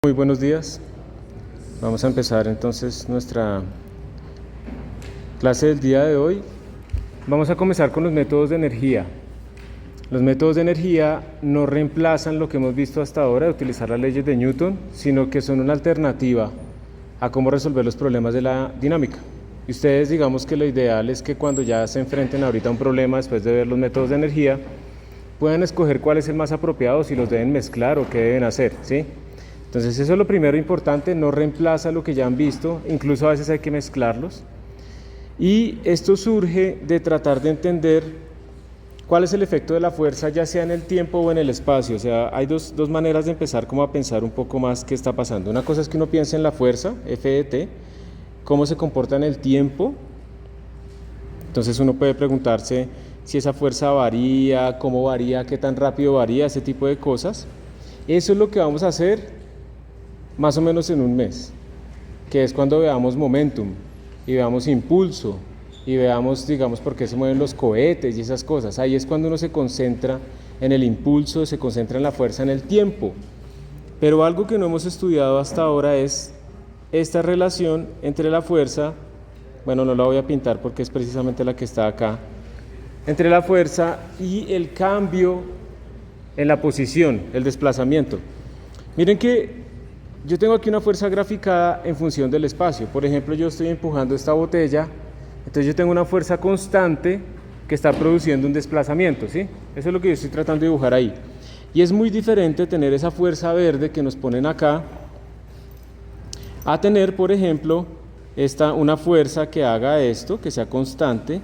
Muy buenos días. Vamos a empezar entonces nuestra clase del día de hoy. Vamos a comenzar con los métodos de energía. Los métodos de energía no reemplazan lo que hemos visto hasta ahora de utilizar las leyes de Newton, sino que son una alternativa a cómo resolver los problemas de la dinámica. Y ustedes, digamos que lo ideal es que cuando ya se enfrenten ahorita a un problema después de ver los métodos de energía, puedan escoger cuál es el más apropiado, si los deben mezclar o qué deben hacer, ¿sí? Entonces eso es lo primero importante, no reemplaza lo que ya han visto, incluso a veces hay que mezclarlos. Y esto surge de tratar de entender cuál es el efecto de la fuerza, ya sea en el tiempo o en el espacio. O sea, hay dos maneras de empezar como a pensar un poco más qué está pasando. Una cosa es que uno piense en la fuerza, F de t, cómo se comporta en el tiempo. Entonces uno puede preguntarse si esa fuerza varía, cómo varía, qué tan rápido varía, ese tipo de cosas. Eso es lo que vamos a hacer más o menos en un mes, que es cuando veamos momentum y veamos impulso y veamos, digamos, por qué se mueven los cohetes y esas cosas. Ahí es cuando uno se concentra en el impulso, se concentra en la fuerza, en el tiempo. Pero algo que no hemos estudiado hasta ahora es esta relación entre la fuerza, bueno, no la voy a pintar porque es precisamente la que está acá, entre la fuerza y el cambio en la posición, el desplazamiento. Miren que yo tengo aquí una fuerza graficada en función del espacio. Por ejemplo, yo estoy empujando esta botella, entonces yo tengo una fuerza constante que está produciendo un desplazamiento, ¿sí? Eso es lo que yo estoy tratando de dibujar ahí. Y es muy diferente tener esa fuerza verde que nos ponen acá a tener, por ejemplo, una fuerza que haga esto, que sea constante,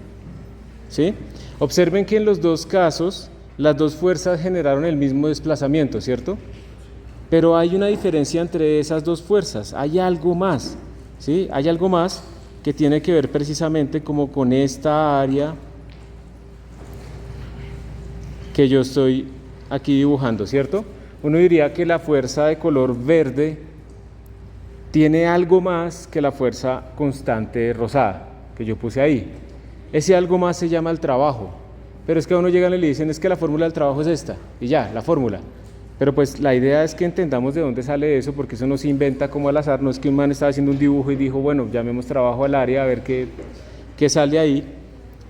¿sí? Observen que en los dos casos las dos fuerzas generaron el mismo desplazamiento, ¿cierto? Pero hay una diferencia entre esas dos fuerzas, hay algo más, ¿sí? Hay algo más que tiene que ver precisamente como con esta área que yo estoy aquí dibujando, ¿cierto? Uno diría que la fuerza de color verde tiene algo más que la fuerza constante rosada, que yo puse ahí. Ese algo más se llama el trabajo, pero es que a uno llegan y le dicen es que la fórmula del trabajo es esta, y ya, la fórmula. Pero pues la idea es que entendamos de dónde sale eso, porque eso no se inventa como al azar, no es que un man estaba haciendo un dibujo y dijo, bueno, llamemos trabajo al área a ver qué sale ahí,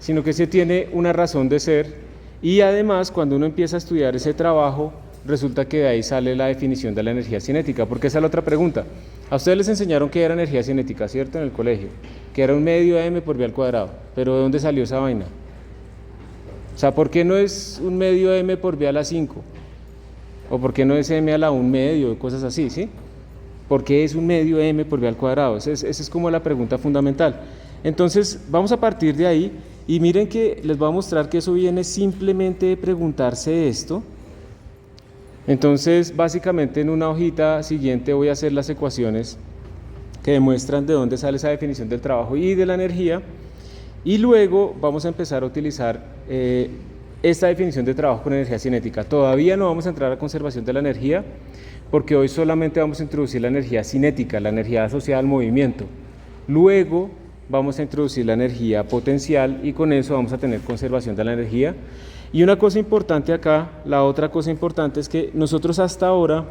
sino que se tiene una razón de ser, y además cuando uno empieza a estudiar ese trabajo, resulta que de ahí sale la definición de la energía cinética, porque esa es la otra pregunta. A ustedes les enseñaron que era energía cinética, ¿cierto? En el colegio, que era un medio m por v al cuadrado, pero ¿de dónde salió esa vaina? O sea, ¿por qué no es un medio m por v a la 5? ¿O por qué no es m a la 1 medio? Cosas así, ¿sí? ¿Por qué es un medio m por v al cuadrado? Esa es como la pregunta fundamental. Entonces, vamos a partir de ahí y miren que les voy a mostrar que eso viene simplemente de preguntarse esto. Entonces, básicamente en una hojita siguiente voy a hacer las ecuaciones que demuestran de dónde sale esa definición del trabajo y de la energía. Y luego vamos a empezar a utilizar esta definición de trabajo con energía cinética. Todavía no vamos a entrar a conservación de la energía, porque hoy solamente vamos a introducir la energía cinética, la energía asociada al movimiento. Luego vamos a introducir la energía potencial y con eso vamos a tener conservación de la energía. Y una cosa importante acá, la otra cosa importante es que nosotros hasta ahora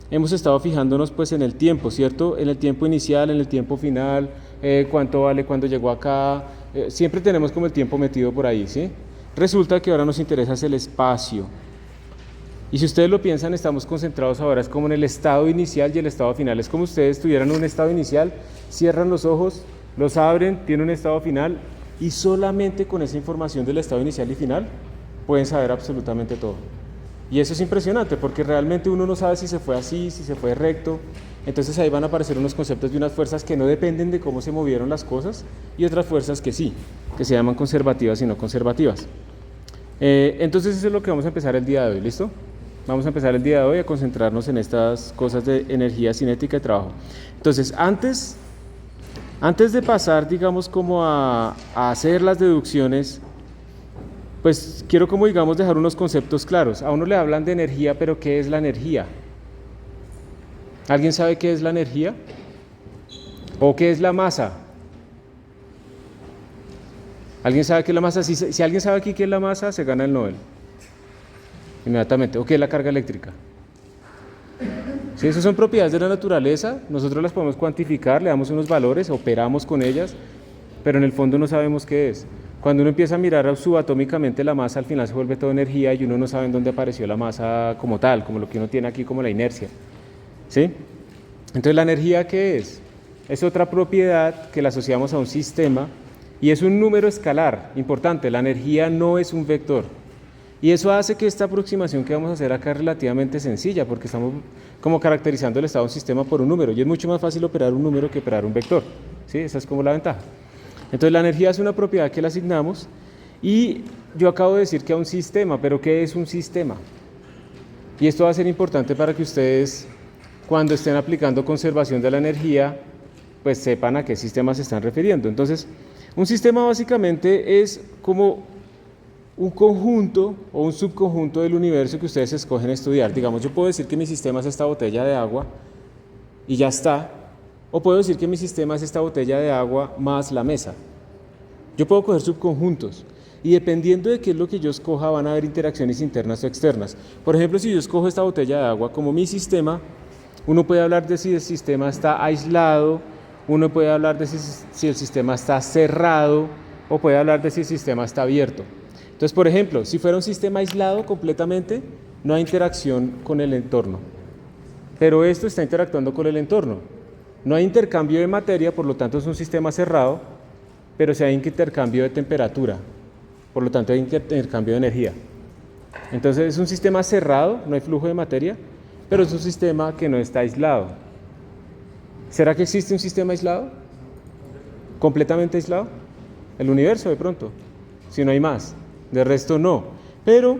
hemos estado fijándonos pues en el tiempo, ¿cierto? En el tiempo inicial, en el tiempo final, cuánto vale cuando llegó acá, siempre tenemos como el tiempo metido por ahí, ¿sí? Resulta que ahora nos interesa es el espacio. Y si ustedes lo piensan, estamos concentrados ahora, es como en el estado inicial y el estado final. Es como ustedes tuvieran un estado inicial, cierran los ojos, los abren, tienen un estado final y solamente con esa información del estado inicial y final pueden saber absolutamente todo. Y eso es impresionante porque realmente uno no sabe si se fue así, si se fue recto. Entonces ahí van a aparecer unos conceptos de unas fuerzas que no dependen de cómo se movieron las cosas y otras fuerzas que sí, que se llaman conservativas y no conservativas. Entonces eso es lo que vamos a empezar el día de hoy, ¿listo? Vamos a empezar el día de hoy a concentrarnos en estas cosas de energía cinética y trabajo. Entonces, antes de pasar, digamos, como a hacer las deducciones, pues quiero como digamos dejar unos conceptos claros. A uno le hablan de energía, pero ¿qué es la energía? ¿Alguien sabe qué es la energía? ¿O qué es la masa? ¿Alguien sabe qué es la masa? Si alguien sabe aquí qué es la masa, se gana el Nobel. Inmediatamente. ¿O qué es la carga eléctrica? ¿Sí? ¿Sí? Esas son propiedades de la naturaleza, nosotros las podemos cuantificar, le damos unos valores, operamos con ellas, pero en el fondo no sabemos qué es. Cuando uno empieza a mirar subatómicamente la masa, al final se vuelve toda energía y uno no sabe en dónde apareció la masa como tal, como lo que uno tiene aquí como la inercia. ¿Sí? Entonces, ¿la energía qué es? Es otra propiedad que la asociamos a un sistema y es un número escalar, importante, la energía no es un vector. Y eso hace que esta aproximación que vamos a hacer acá es relativamente sencilla, porque estamos como caracterizando el estado de un sistema por un número, y es mucho más fácil operar un número que operar un vector. ¿Sí? Esa es como la ventaja. Entonces la energía es una propiedad que le asignamos, y yo acabo de decir que a un sistema, pero ¿qué es un sistema? Y esto va a ser importante para que ustedes, cuando estén aplicando conservación de la energía, pues sepan a qué sistema se están refiriendo. Entonces, un sistema básicamente es como un conjunto o un subconjunto del universo que ustedes escogen estudiar. Digamos, yo puedo decir que mi sistema es esta botella de agua y ya está, o puedo decir que mi sistema es esta botella de agua más la mesa. Yo puedo coger subconjuntos y dependiendo de qué es lo que yo escoja van a haber interacciones internas o externas. Por ejemplo, si yo escojo esta botella de agua como mi sistema, uno puede hablar de si el sistema está aislado, uno puede hablar de si el sistema está cerrado o puede hablar de si el sistema está abierto. Entonces, por ejemplo, si fuera un sistema aislado completamente, no hay interacción con el entorno. Pero esto está interactuando con el entorno. No hay intercambio de materia, por lo tanto es un sistema cerrado, pero sí hay intercambio de temperatura, por lo tanto hay intercambio de energía. Entonces es un sistema cerrado, no hay flujo de materia, pero es un sistema que no está aislado. ¿Será que existe un sistema aislado? ¿Completamente aislado? El universo de pronto, si no hay más. De resto no, pero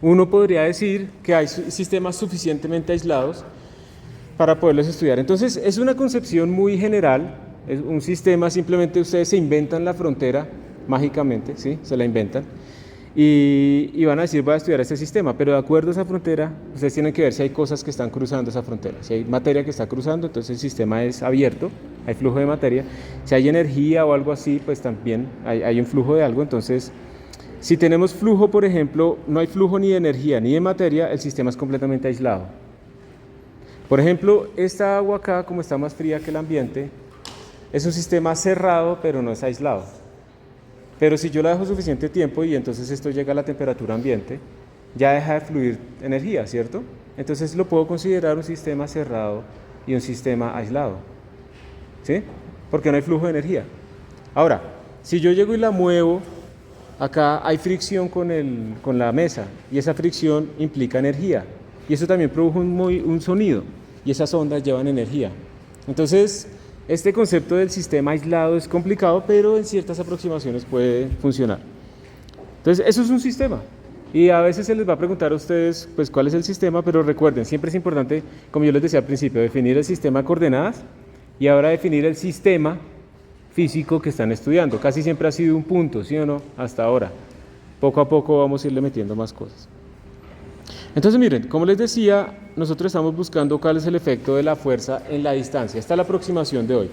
uno podría decir que hay sistemas suficientemente aislados para poderlos estudiar. Entonces es una concepción muy general, es un sistema simplemente ustedes se inventan la frontera mágicamente, ¿sí? Se la inventan y van a decir voy a estudiar este sistema, pero de acuerdo a esa frontera ustedes tienen que ver si hay cosas que están cruzando esa frontera, si hay materia que está cruzando, entonces el sistema es abierto, hay flujo de materia, si hay energía o algo así, pues también hay un flujo de algo, entonces si tenemos flujo, por ejemplo, no hay flujo ni de energía ni de materia, el sistema es completamente aislado. Por ejemplo, esta agua acá, como está más fría que el ambiente, es un sistema cerrado, pero no es aislado. Pero si yo la dejo suficiente tiempo y entonces esto llega a la temperatura ambiente, ya deja de fluir energía, ¿cierto? Entonces lo puedo considerar un sistema cerrado y un sistema aislado, ¿sí? Porque no hay flujo de energía. Ahora, si yo llego y la muevo, acá hay fricción con la mesa y esa fricción implica energía y eso también produjo un sonido y esas ondas llevan energía. Entonces, este concepto del sistema aislado es complicado, pero en ciertas aproximaciones puede funcionar. Entonces, eso es un sistema. Y a veces se les va a preguntar a ustedes, pues, cuál es el sistema, pero recuerden, siempre es importante, como yo les decía al principio, definir el sistema de coordenadas y ahora definir el sistema físico que están estudiando. Casi siempre ha sido un punto, ¿sí o no? Hasta ahora. Poco a poco vamos a irle metiendo más cosas. Entonces miren, como les decía, nosotros estamos buscando cuál es el efecto de la fuerza en la distancia. Esta es la aproximación de hoy.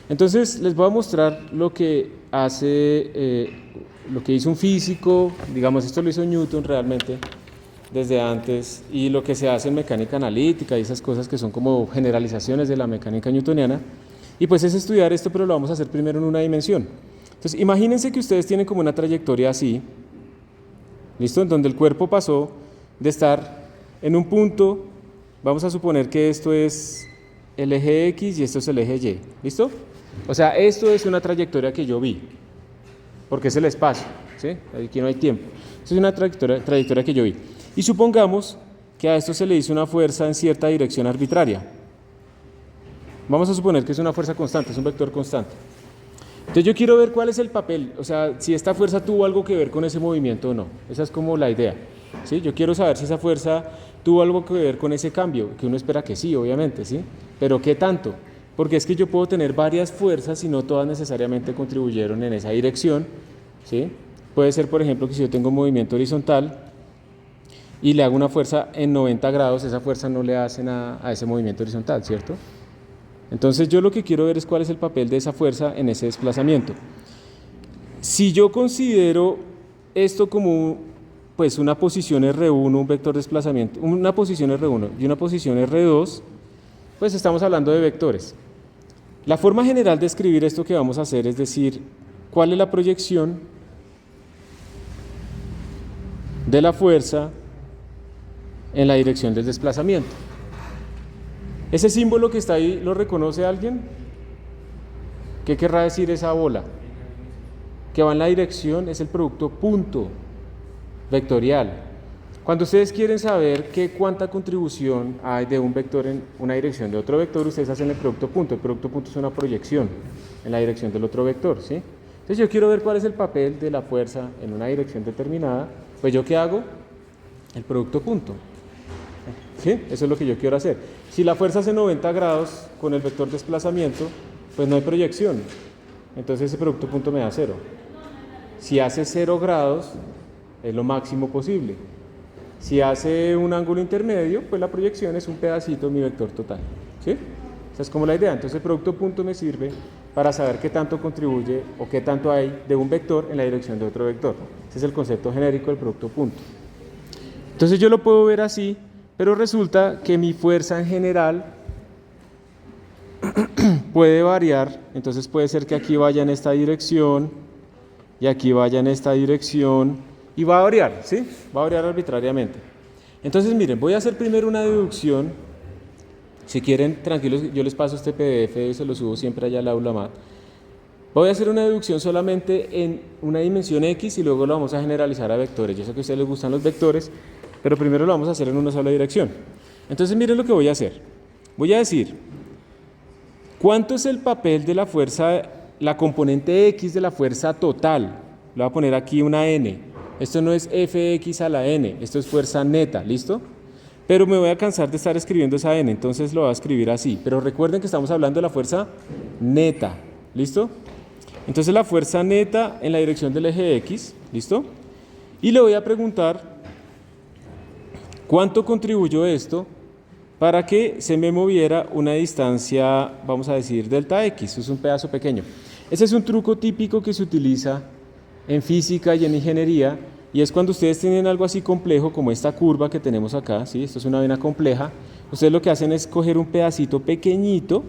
Entonces les voy a mostrar lo que lo que hizo un físico, digamos esto lo hizo Newton realmente desde antes, y lo que se hace en mecánica analítica y esas cosas que son como generalizaciones de la mecánica newtoniana. Y pues es estudiar esto, pero lo vamos a hacer primero en una dimensión. Entonces imagínense que ustedes tienen como una trayectoria así, ¿listo? En donde el cuerpo pasó de estar en un punto, vamos a suponer que esto es el eje X y esto es el eje Y, ¿listo? O sea, esto es una trayectoria que yo vi, porque es el espacio, ¿sí? Aquí no hay tiempo. Esto es una trayectoria que yo vi. Y supongamos que a esto se le hizo una fuerza en cierta dirección arbitraria. Vamos a suponer que es una fuerza constante, es un vector constante. Entonces yo quiero ver cuál es el papel, o sea, si esta fuerza tuvo algo que ver con ese movimiento o no. Esa es como la idea, ¿sí? Yo quiero saber si esa fuerza tuvo algo que ver con ese cambio, que uno espera que sí, obviamente, ¿sí? Pero ¿qué tanto? Porque es que yo puedo tener varias fuerzas y no todas necesariamente contribuyeron en esa dirección, ¿sí? Puede ser, por ejemplo, que si yo tengo un movimiento horizontal y le hago una fuerza en 90 grados, esa fuerza no le hace nada a ese movimiento horizontal, ¿cierto? Entonces yo lo que quiero ver es cuál es el papel de esa fuerza en ese desplazamiento. Si yo considero esto como pues una posición R1, un vector de desplazamiento, una posición R1 y una posición R2, pues estamos hablando de vectores. La forma general de escribir esto que vamos a hacer es decir, ¿cuál es la proyección de la fuerza en la dirección del desplazamiento? Ese símbolo que está ahí, ¿lo reconoce alguien? ¿Qué querrá decir esa bola? Que va en la dirección, es el producto punto vectorial. Cuando ustedes quieren saber cuánta contribución hay de un vector en una dirección de otro vector, ustedes hacen el producto punto. El producto punto es una proyección en la dirección del otro vector, ¿sí? Entonces yo quiero ver cuál es el papel de la fuerza en una dirección determinada. Pues ¿yo qué hago? El producto punto. ¿Sí? Eso es lo que yo quiero hacer. Si la fuerza hace 90 grados con el vector desplazamiento, pues no hay proyección. Entonces ese producto punto me da 0. Si hace 0 grados, es lo máximo posible. Si hace un ángulo intermedio, pues la proyección es un pedacito de mi vector total. ¿Sí? Esa es como la idea. Entonces el producto punto me sirve para saber qué tanto contribuye o qué tanto hay de un vector en la dirección de otro vector. Ese es el concepto genérico del producto punto. Entonces yo lo puedo ver así, pero resulta que mi fuerza en general puede variar. Entonces puede ser que aquí vaya en esta dirección y aquí vaya en esta dirección y va a variar, ¿sí? Va a variar arbitrariamente. Entonces miren, voy a hacer primero una deducción. Si quieren, tranquilos, yo les paso este PDF, se lo subo siempre allá al aula mat. Voy a hacer una deducción solamente en una dimensión X y luego lo vamos a generalizar a vectores. Yo sé que a ustedes les gustan los vectores, pero primero lo vamos a hacer en una sola dirección. Entonces miren lo que voy a hacer. Voy a decir, ¿cuánto es el papel de la fuerza, la componente X de la fuerza total? Le voy a poner aquí una N. Esto no es Fx a la N, esto es fuerza neta, ¿listo? Pero me voy a cansar de estar escribiendo esa N, entonces lo voy a escribir así. Pero recuerden que estamos hablando de la fuerza neta, ¿listo? Entonces la fuerza neta en la dirección del eje X, ¿listo? Y le voy a preguntar cuánto contribuyó esto para que se me moviera una distancia, vamos a decir, delta X, es un pedazo pequeño. Ese es un truco típico que se utiliza en física y en ingeniería, y es cuando ustedes tienen algo así complejo como esta curva que tenemos acá, ¿sí? Esto es una vena compleja, ustedes lo que hacen es coger un pedacito pequeñito,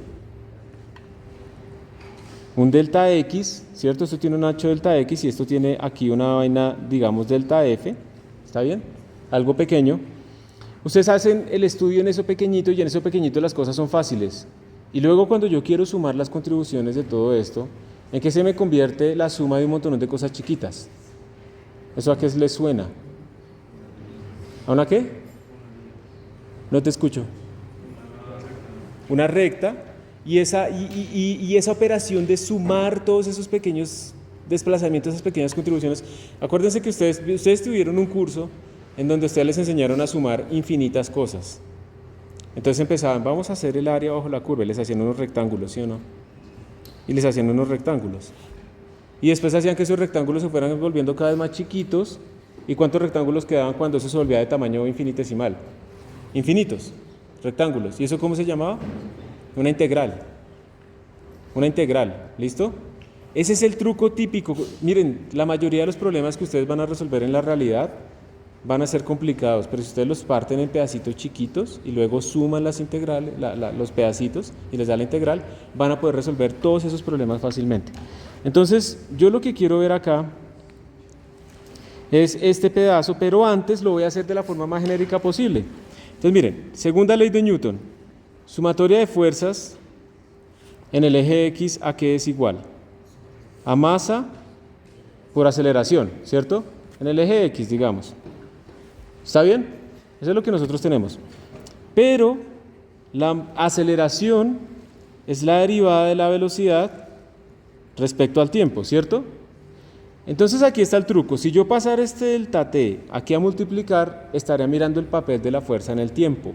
un delta X, ¿cierto? Esto tiene un ancho delta X y esto tiene aquí una vaina, digamos, delta F, ¿está bien? Algo pequeño. Ustedes hacen el estudio en eso pequeñito y en eso pequeñito las cosas son fáciles. Y luego cuando yo quiero sumar las contribuciones de todo esto, ¿en qué se me convierte la suma de un montón de cosas chiquitas? ¿Eso a qué les suena? ¿A una qué? No te escucho. Una recta. Y esa operación de sumar todos esos pequeños desplazamientos, esas pequeñas contribuciones. Acuérdense que ustedes tuvieron un curso en donde ustedes les enseñaron a sumar infinitas cosas. Entonces empezaban, vamos a hacer el área bajo la curva, y les hacían unos rectángulos, ¿sí o no? Y les hacían unos rectángulos. Y después hacían que esos rectángulos se fueran volviendo cada vez más chiquitos. ¿Y cuántos rectángulos quedaban cuando eso se volvía de tamaño infinitesimal? Infinitos, rectángulos. ¿Y eso cómo se llamaba? Una integral. Una integral, ¿listo? Ese es el truco típico. Miren, la mayoría de los problemas que ustedes van a resolver en la realidad van a ser complicados, pero si ustedes los parten en pedacitos chiquitos y luego suman las integrales, los pedacitos y les da la integral, van a poder resolver todos esos problemas fácilmente. Entonces, yo lo que quiero ver acá es este pedazo, pero antes lo voy a hacer de la forma más genérica posible. Entonces, miren, segunda ley de Newton, sumatoria de fuerzas en el eje X, ¿a qué es igual? A masa por aceleración, ¿cierto? En el eje X, digamos. ¿Está bien? Eso es lo que nosotros tenemos. Pero la aceleración es la derivada de la velocidad respecto al tiempo, ¿cierto? Entonces aquí está el truco. Si yo pasara este delta t aquí a multiplicar, estaría mirando el papel de la fuerza en el tiempo.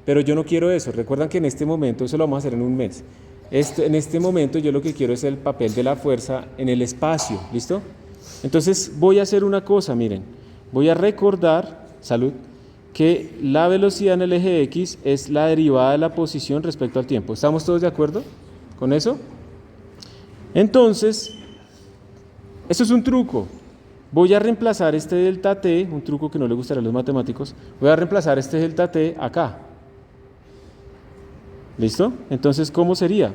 Pero yo no quiero eso. Recuerdan que en este momento, eso lo vamos a hacer en un mes. En este momento yo lo que quiero es el papel de la fuerza en el espacio, ¿listo? Entonces voy a hacer una cosa, miren. Voy a recordar, salud, que la velocidad en el eje X es la derivada de la posición respecto al tiempo. ¿Estamos todos de acuerdo con eso? Entonces, eso es un truco. Voy a reemplazar este delta t, un truco que no le gustaría a los matemáticos, voy a reemplazar este delta t acá. ¿Listo? Entonces, ¿cómo sería?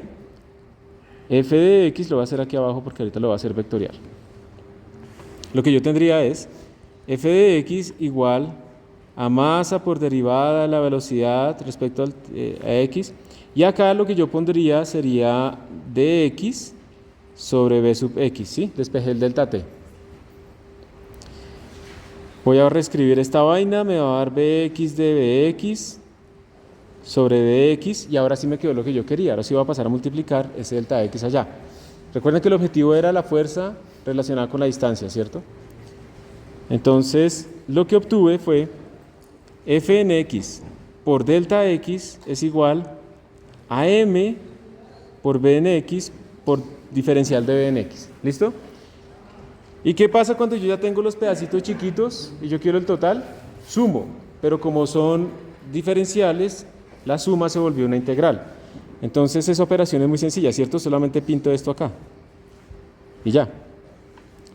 F de x lo voy a hacer aquí abajo porque ahorita lo voy a hacer vectorial. Lo que yo tendría es f de x igual a masa por derivada de la velocidad respecto a x. Y acá lo que yo pondría sería dx sobre b sub x, ¿sí? Despejé el delta t. Voy a reescribir esta vaina, me va a dar bx de bx sobre dx, y ahora sí me quedó lo que yo quería. Ahora sí voy a pasar a multiplicar ese delta x allá. Recuerden que el objetivo era la fuerza relacionada con la distancia, ¿cierto? Entonces, lo que obtuve fue f en x por delta x es igual a m por b en x por diferencial de b en x. ¿Listo? ¿Y qué pasa cuando yo ya tengo los pedacitos chiquitos y yo quiero el total? Sumo, pero como son diferenciales, la suma se volvió una integral. Entonces esa operación es muy sencilla, ¿cierto? Solamente pinto esto acá y ya.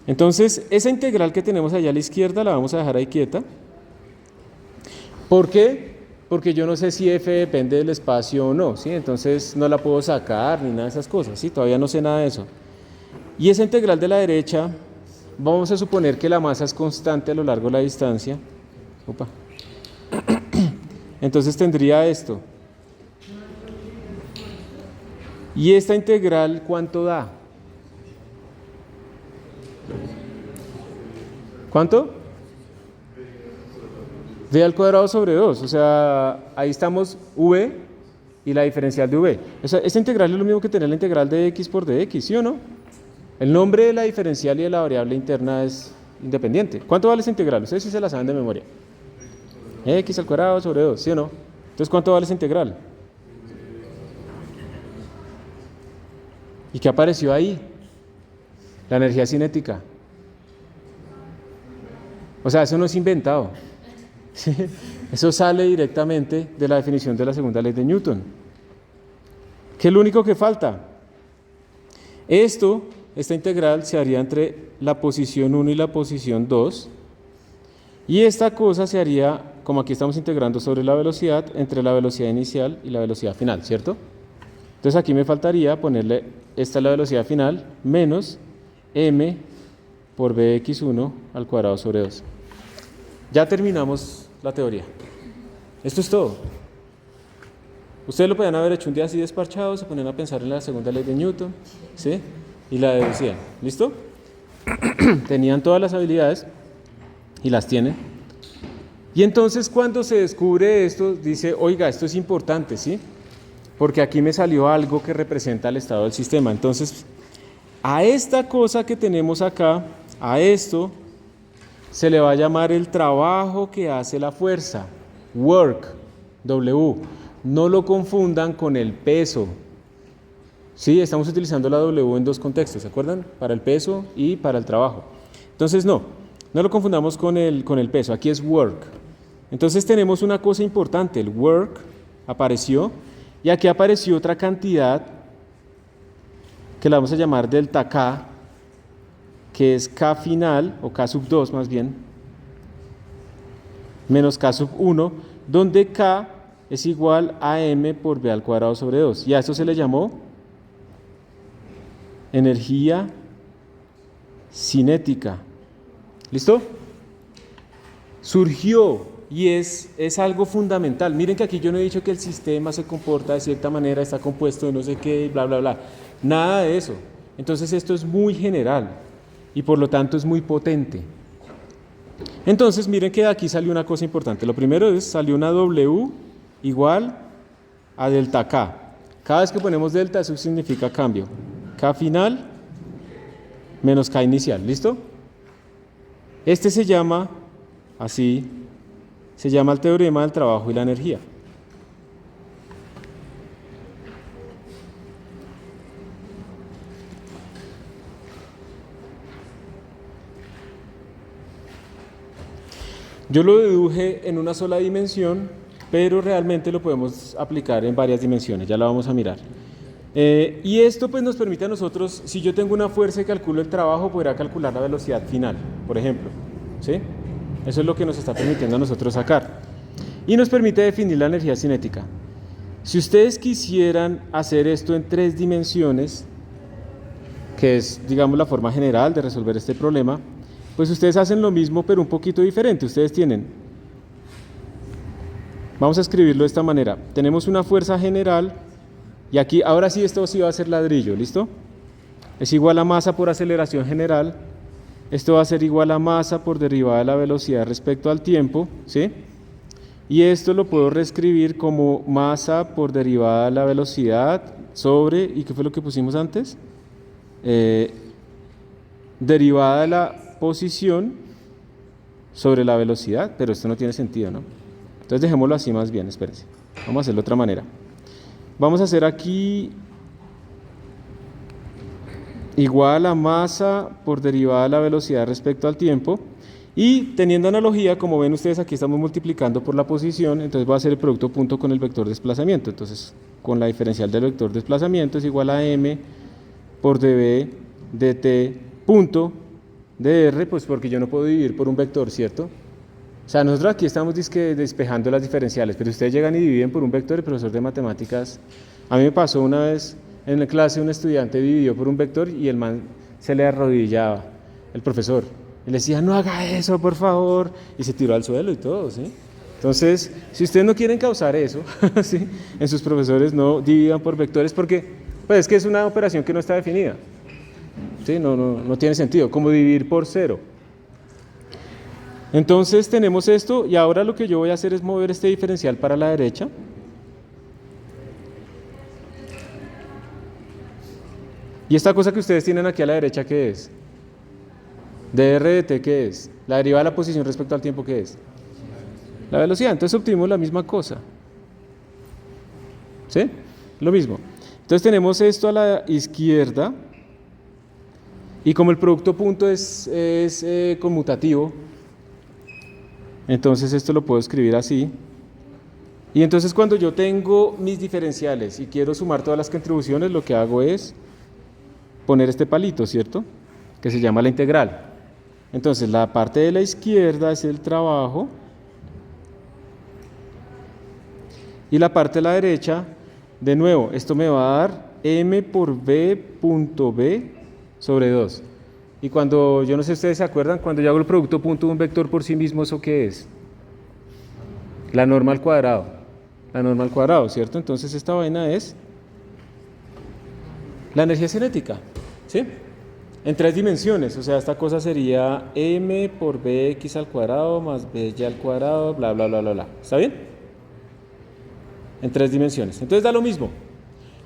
Entonces esa integral que tenemos allá a la izquierda la vamos a dejar ahí quieta. ¿Por qué? Porque yo no sé si f depende del espacio o no, ¿sí? Entonces no la puedo sacar ni nada de esas cosas, ¿sí? Todavía no sé nada de eso. Y esa integral de la derecha, vamos a suponer que la masa es constante a lo largo de la distancia. Opa. Entonces tendría esto. ¿Y esta integral cuánto da? ¿Cuánto? V al cuadrado sobre 2. O sea, ahí estamos v y la diferencial de v. O sea, esta integral es lo mismo que tener la integral de x por dx, ¿sí o no? El nombre de la diferencial y de la variable interna es independiente. ¿Cuánto vale esta integral? Ustedes sí se la saben de memoria. X al cuadrado sobre 2, ¿sí o no? Entonces, ¿cuánto vale esta integral? ¿Y qué apareció ahí? La energía cinética. O sea, eso no es inventado. Eso sale directamente de la definición de la segunda ley de Newton. ¿Qué es lo único que falta? Esta integral se haría entre la posición 1 y la posición 2. Y esta cosa se haría, como aquí estamos integrando sobre la velocidad, entre la velocidad inicial y la velocidad final, ¿cierto? Entonces aquí me faltaría ponerle, esta es la velocidad final, menos m por bx1 al cuadrado sobre 2. Ya terminamos la teoría. Esto es todo. Ustedes lo podían haber hecho un día así desparchado, se ponían a pensar en la segunda ley de Newton, ¿sí? Y la deducían. ¿Listo? Tenían todas las habilidades y las tienen. Y entonces cuando se descubre esto, dice, oiga, esto es importante, ¿sí? Porque aquí me salió algo que representa el estado del sistema. Entonces, a esta cosa que tenemos acá, a esto, se le va a llamar el trabajo que hace la fuerza, work, W. No lo confundan con el peso. Sí, estamos utilizando la W en dos contextos, ¿se acuerdan? Para el peso y para el trabajo. Entonces, no lo confundamos con el peso, aquí es work. Entonces tenemos una cosa importante, el work apareció, y aquí apareció otra cantidad que la vamos a llamar delta K, que es K final, o K sub 2 más bien, menos K sub 1, donde K es igual a M por B al cuadrado sobre 2. Y a esto se le llamó energía cinética. ¿Listo? Surgió y es algo fundamental. Miren que aquí yo no he dicho que el sistema se comporta de cierta manera, está compuesto de no sé qué, bla, bla, bla. Nada de eso. Entonces esto es muy general y por lo tanto es muy potente. Entonces miren que de aquí salió una cosa importante. Lo primero es, salió una W igual a delta K. Cada vez que ponemos delta, eso significa cambio. K final menos K inicial. ¿Listo? Este se llama, así, se llama el teorema del trabajo y la energía. Yo lo deduje en una sola dimensión, pero realmente lo podemos aplicar en varias dimensiones, ya la vamos a mirar. Y esto pues nos permite a nosotros, si yo tengo una fuerza y calculo el trabajo, podrá calcular la velocidad final, por ejemplo, ¿sí? Eso es lo que nos está permitiendo a nosotros sacar. Y nos permite definir la energía cinética. Si ustedes quisieran hacer esto en 3 dimensiones, que es, digamos, la forma general de resolver este problema, pues ustedes hacen lo mismo, pero un poquito diferente. Ustedes tienen, vamos a escribirlo de esta manera, tenemos una fuerza general, y aquí, ahora sí, esto sí va a ser ladrillo, ¿listo? Es igual a masa por aceleración general, esto va a ser igual a masa por derivada de la velocidad respecto al tiempo, ¿sí? Y esto lo puedo reescribir como masa por derivada de la velocidad sobre, ¿y qué fue lo que pusimos antes? Derivada de la posición sobre la velocidad, pero esto no tiene sentido, ¿no? Entonces dejémoslo así más bien, espérense. Vamos a hacerlo de otra manera. Vamos a hacer aquí igual a masa por derivada de la velocidad respecto al tiempo. Y teniendo analogía, como ven ustedes, aquí estamos multiplicando por la posición, entonces va a ser el producto punto con el vector desplazamiento. Entonces, con la diferencial del vector desplazamiento es igual a m por dv dt punto dr, pues porque yo no puedo dividir por un vector, ¿cierto? O sea, nosotros aquí estamos despejando las diferenciales, pero ustedes llegan y dividen por un vector, el profesor de matemáticas, a mí me pasó una vez en la clase, un estudiante dividió por un vector y el man se le arrodillaba, el profesor, y le decía, no haga eso, por favor, y se tiró al suelo y todo, ¿sí? Entonces, si ustedes no quieren causar eso, ¿sí? En sus profesores no dividan por vectores, porque pues es que es una operación que no está definida, ¿sí? No tiene sentido, como dividir por 0. Entonces tenemos esto, y ahora lo que yo voy a hacer es mover este diferencial para la derecha. Y esta cosa que ustedes tienen aquí a la derecha, ¿qué es? dr de t, ¿qué es? La derivada de la posición respecto al tiempo, ¿qué es? La velocidad. Entonces obtuvimos la misma cosa, ¿sí? Lo mismo. Entonces tenemos esto a la izquierda, y como el producto punto es conmutativo, entonces esto lo puedo escribir así. Y entonces cuando yo tengo mis diferenciales y quiero sumar todas las contribuciones, lo que hago es poner este palito, ¿cierto? Que se llama la integral. Entonces la parte de la izquierda es el trabajo y la parte de la derecha, de nuevo, esto me va a dar m por b punto b sobre 2. Y cuando, yo no sé si ustedes se acuerdan, cuando yo hago el producto punto de un vector por sí mismo, ¿eso qué es? La norma al cuadrado. La norma al cuadrado, ¿cierto? Entonces esta vaina es la energía cinética, ¿sí? En 3 dimensiones, o sea, esta cosa sería m por bx al cuadrado más by al cuadrado, bla, bla, bla, bla, bla. ¿Está bien? En 3 dimensiones. Entonces da lo mismo.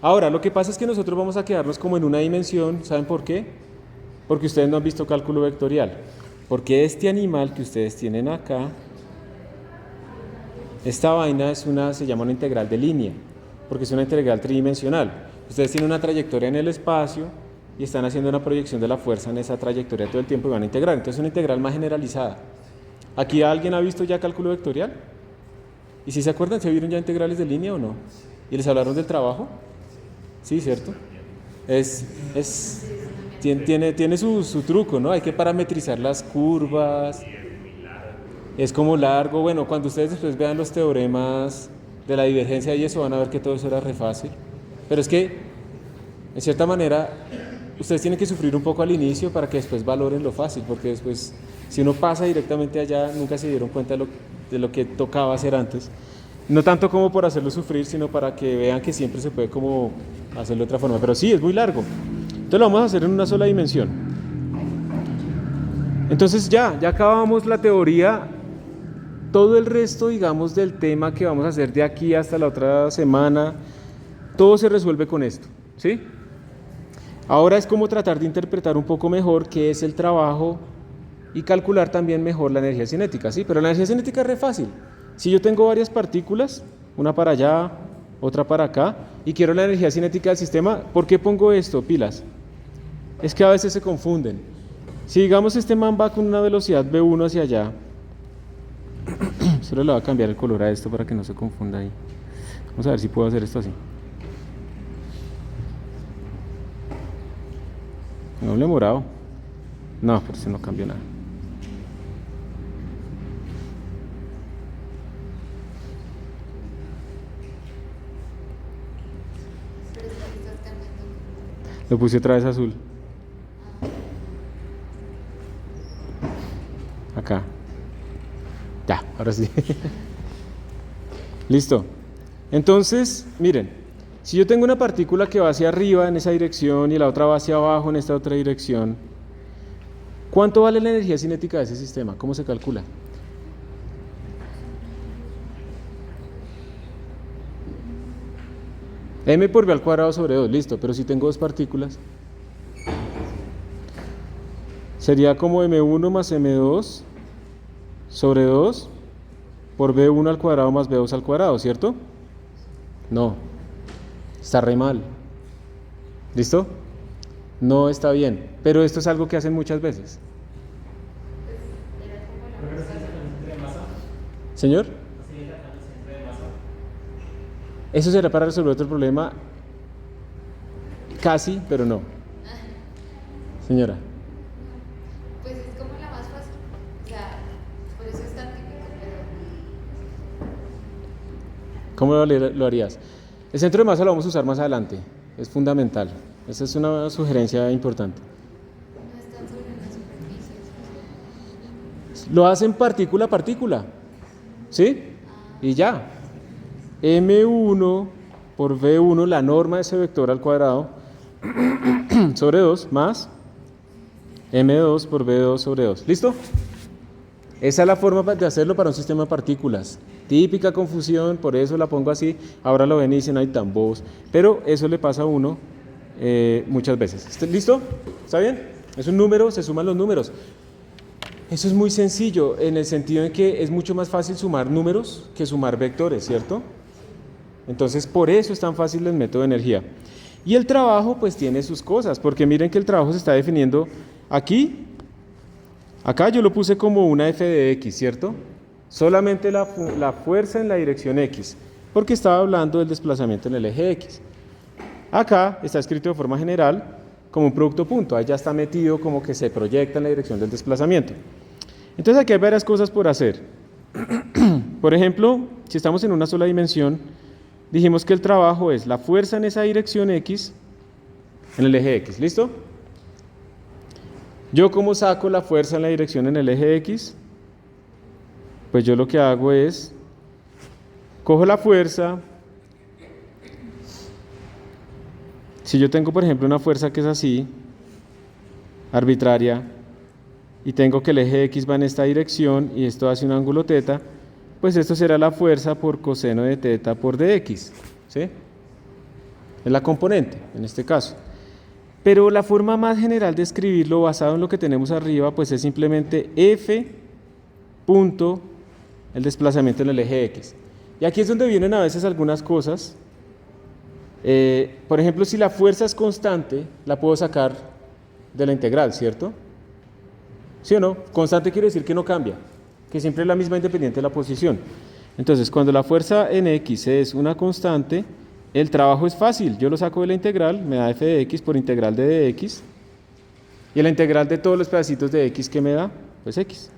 Ahora, lo que pasa es que nosotros vamos a quedarnos como en una dimensión. ¿Saben por qué? Porque ustedes no han visto cálculo vectorial. Porque este animal que ustedes tienen acá, esta vaina se llama una integral de línea, porque es una integral tridimensional. Ustedes tienen una trayectoria en el espacio y están haciendo una proyección de la fuerza en esa trayectoria todo el tiempo y van a integrar. Entonces es una integral más generalizada. ¿Aquí alguien ha visto ya cálculo vectorial? ¿Y si se acuerdan, se vieron ya integrales de línea o no? ¿Y les hablaron del trabajo? Sí, ¿cierto? Tiene su truco, ¿no? Hay que parametrizar las curvas. Es como largo. Bueno, cuando ustedes después vean los teoremas de la divergencia y eso, van a ver que todo eso era re fácil. Pero es que, en cierta manera, ustedes tienen que sufrir un poco al inicio para que después valoren lo fácil, porque después, si uno pasa directamente allá, nunca se dieron cuenta de lo que tocaba hacer antes. No tanto como por hacerlo sufrir, sino para que vean que siempre se puede como hacerlo de otra forma. Pero sí, es muy largo. Entonces lo vamos a hacer en una sola dimensión. Entonces ya acabamos la teoría. Todo el resto, digamos, del tema que vamos a hacer de aquí hasta la otra semana, todo se resuelve con esto, ¿sí? Ahora es como tratar de interpretar un poco mejor qué es el trabajo y calcular también mejor la energía cinética, ¿sí? Pero la energía cinética es re fácil. Si yo tengo varias partículas, una para allá, otra para acá, y quiero la energía cinética del sistema, ¿por qué pongo esto, pilas? Es que a veces se confunden. Si digamos este man va con una velocidad v1 hacia allá, solo le voy a cambiar el color a esto para que no se confunda ahí. Vamos a ver si puedo hacer esto así. Doble morado. No, por eso no cambió nada. Pero es que estás cambiando. Lo puse otra vez azul. Acá. Ya, ahora sí. Listo. Entonces, miren, si yo tengo una partícula que va hacia arriba en esa dirección y la otra va hacia abajo en esta otra dirección, ¿cuánto vale la energía cinética de ese sistema? ¿Cómo se calcula? M por V al cuadrado sobre 2, listo, pero si tengo dos partículas, sería como M1 más M2 sobre 2 por V1 al cuadrado más V2 al cuadrado, ¿cierto? No, está re mal. ¿Listo? No está bien, pero esto es algo que hacen muchas veces. ¿Señor? Eso será para resolver otro problema, casi, pero no. Señora. Pues es como la más fácil. O sea, por eso es tan típico, pero ¿Cómo lo harías? El centro de masa lo vamos a usar más adelante, es fundamental. Esa es una sugerencia importante. no están sobre una superficie. Lo hacen partícula a partícula, ¿sí? Y ya. M1 por V1, la norma de ese vector al cuadrado, sobre 2, más M2 por V2 sobre 2. ¿Listo? Esa es la forma de hacerlo para un sistema de partículas. Típica confusión, por eso la pongo así. Ahora lo ven y dicen, ay, tan bobos. Pero eso le pasa a uno muchas veces. ¿Listo? ¿Está bien? Es un número, se suman los números. Eso es muy sencillo, en el sentido en que es mucho más fácil sumar números que sumar vectores, ¿cierto? Entonces, por eso es tan fácil el método de energía. Y el trabajo, pues, tiene sus cosas, porque miren que el trabajo se está definiendo aquí. Acá yo lo puse como una f de x, ¿cierto? Solamente la fuerza en la dirección x, porque estaba hablando del desplazamiento en el eje x. Acá está escrito de forma general como un producto punto, ahí ya está metido como que se proyecta en la dirección del desplazamiento. Entonces aquí hay varias cosas por hacer. Por ejemplo, si estamos en una sola dimensión, dijimos que el trabajo es la fuerza en esa dirección x en el eje x, ¿listo? Yo, ¿cómo saco la fuerza en la dirección en el eje x? Pues yo lo que hago es, cojo la fuerza. Si yo tengo, por ejemplo, una fuerza que es así, arbitraria, y tengo que el eje x va en esta dirección y esto hace un ángulo θ, pues esto será la fuerza por coseno de θ por dx, ¿sí? Es la componente, en este caso. Pero la forma más general de escribirlo, basado en lo que tenemos arriba, pues es simplemente f punto el desplazamiento en el eje x. Y aquí es donde vienen a veces algunas cosas. Por ejemplo, si la fuerza es constante, la puedo sacar de la integral, ¿cierto? ¿Sí o no? Constante quiere decir que no cambia, que siempre es la misma independiente de la posición. Entonces, cuando la fuerza en x es una constante, el trabajo es fácil. Yo lo saco de la integral, me da f de x por integral de dx. Y la integral de todos los pedacitos de x que me da, pues x.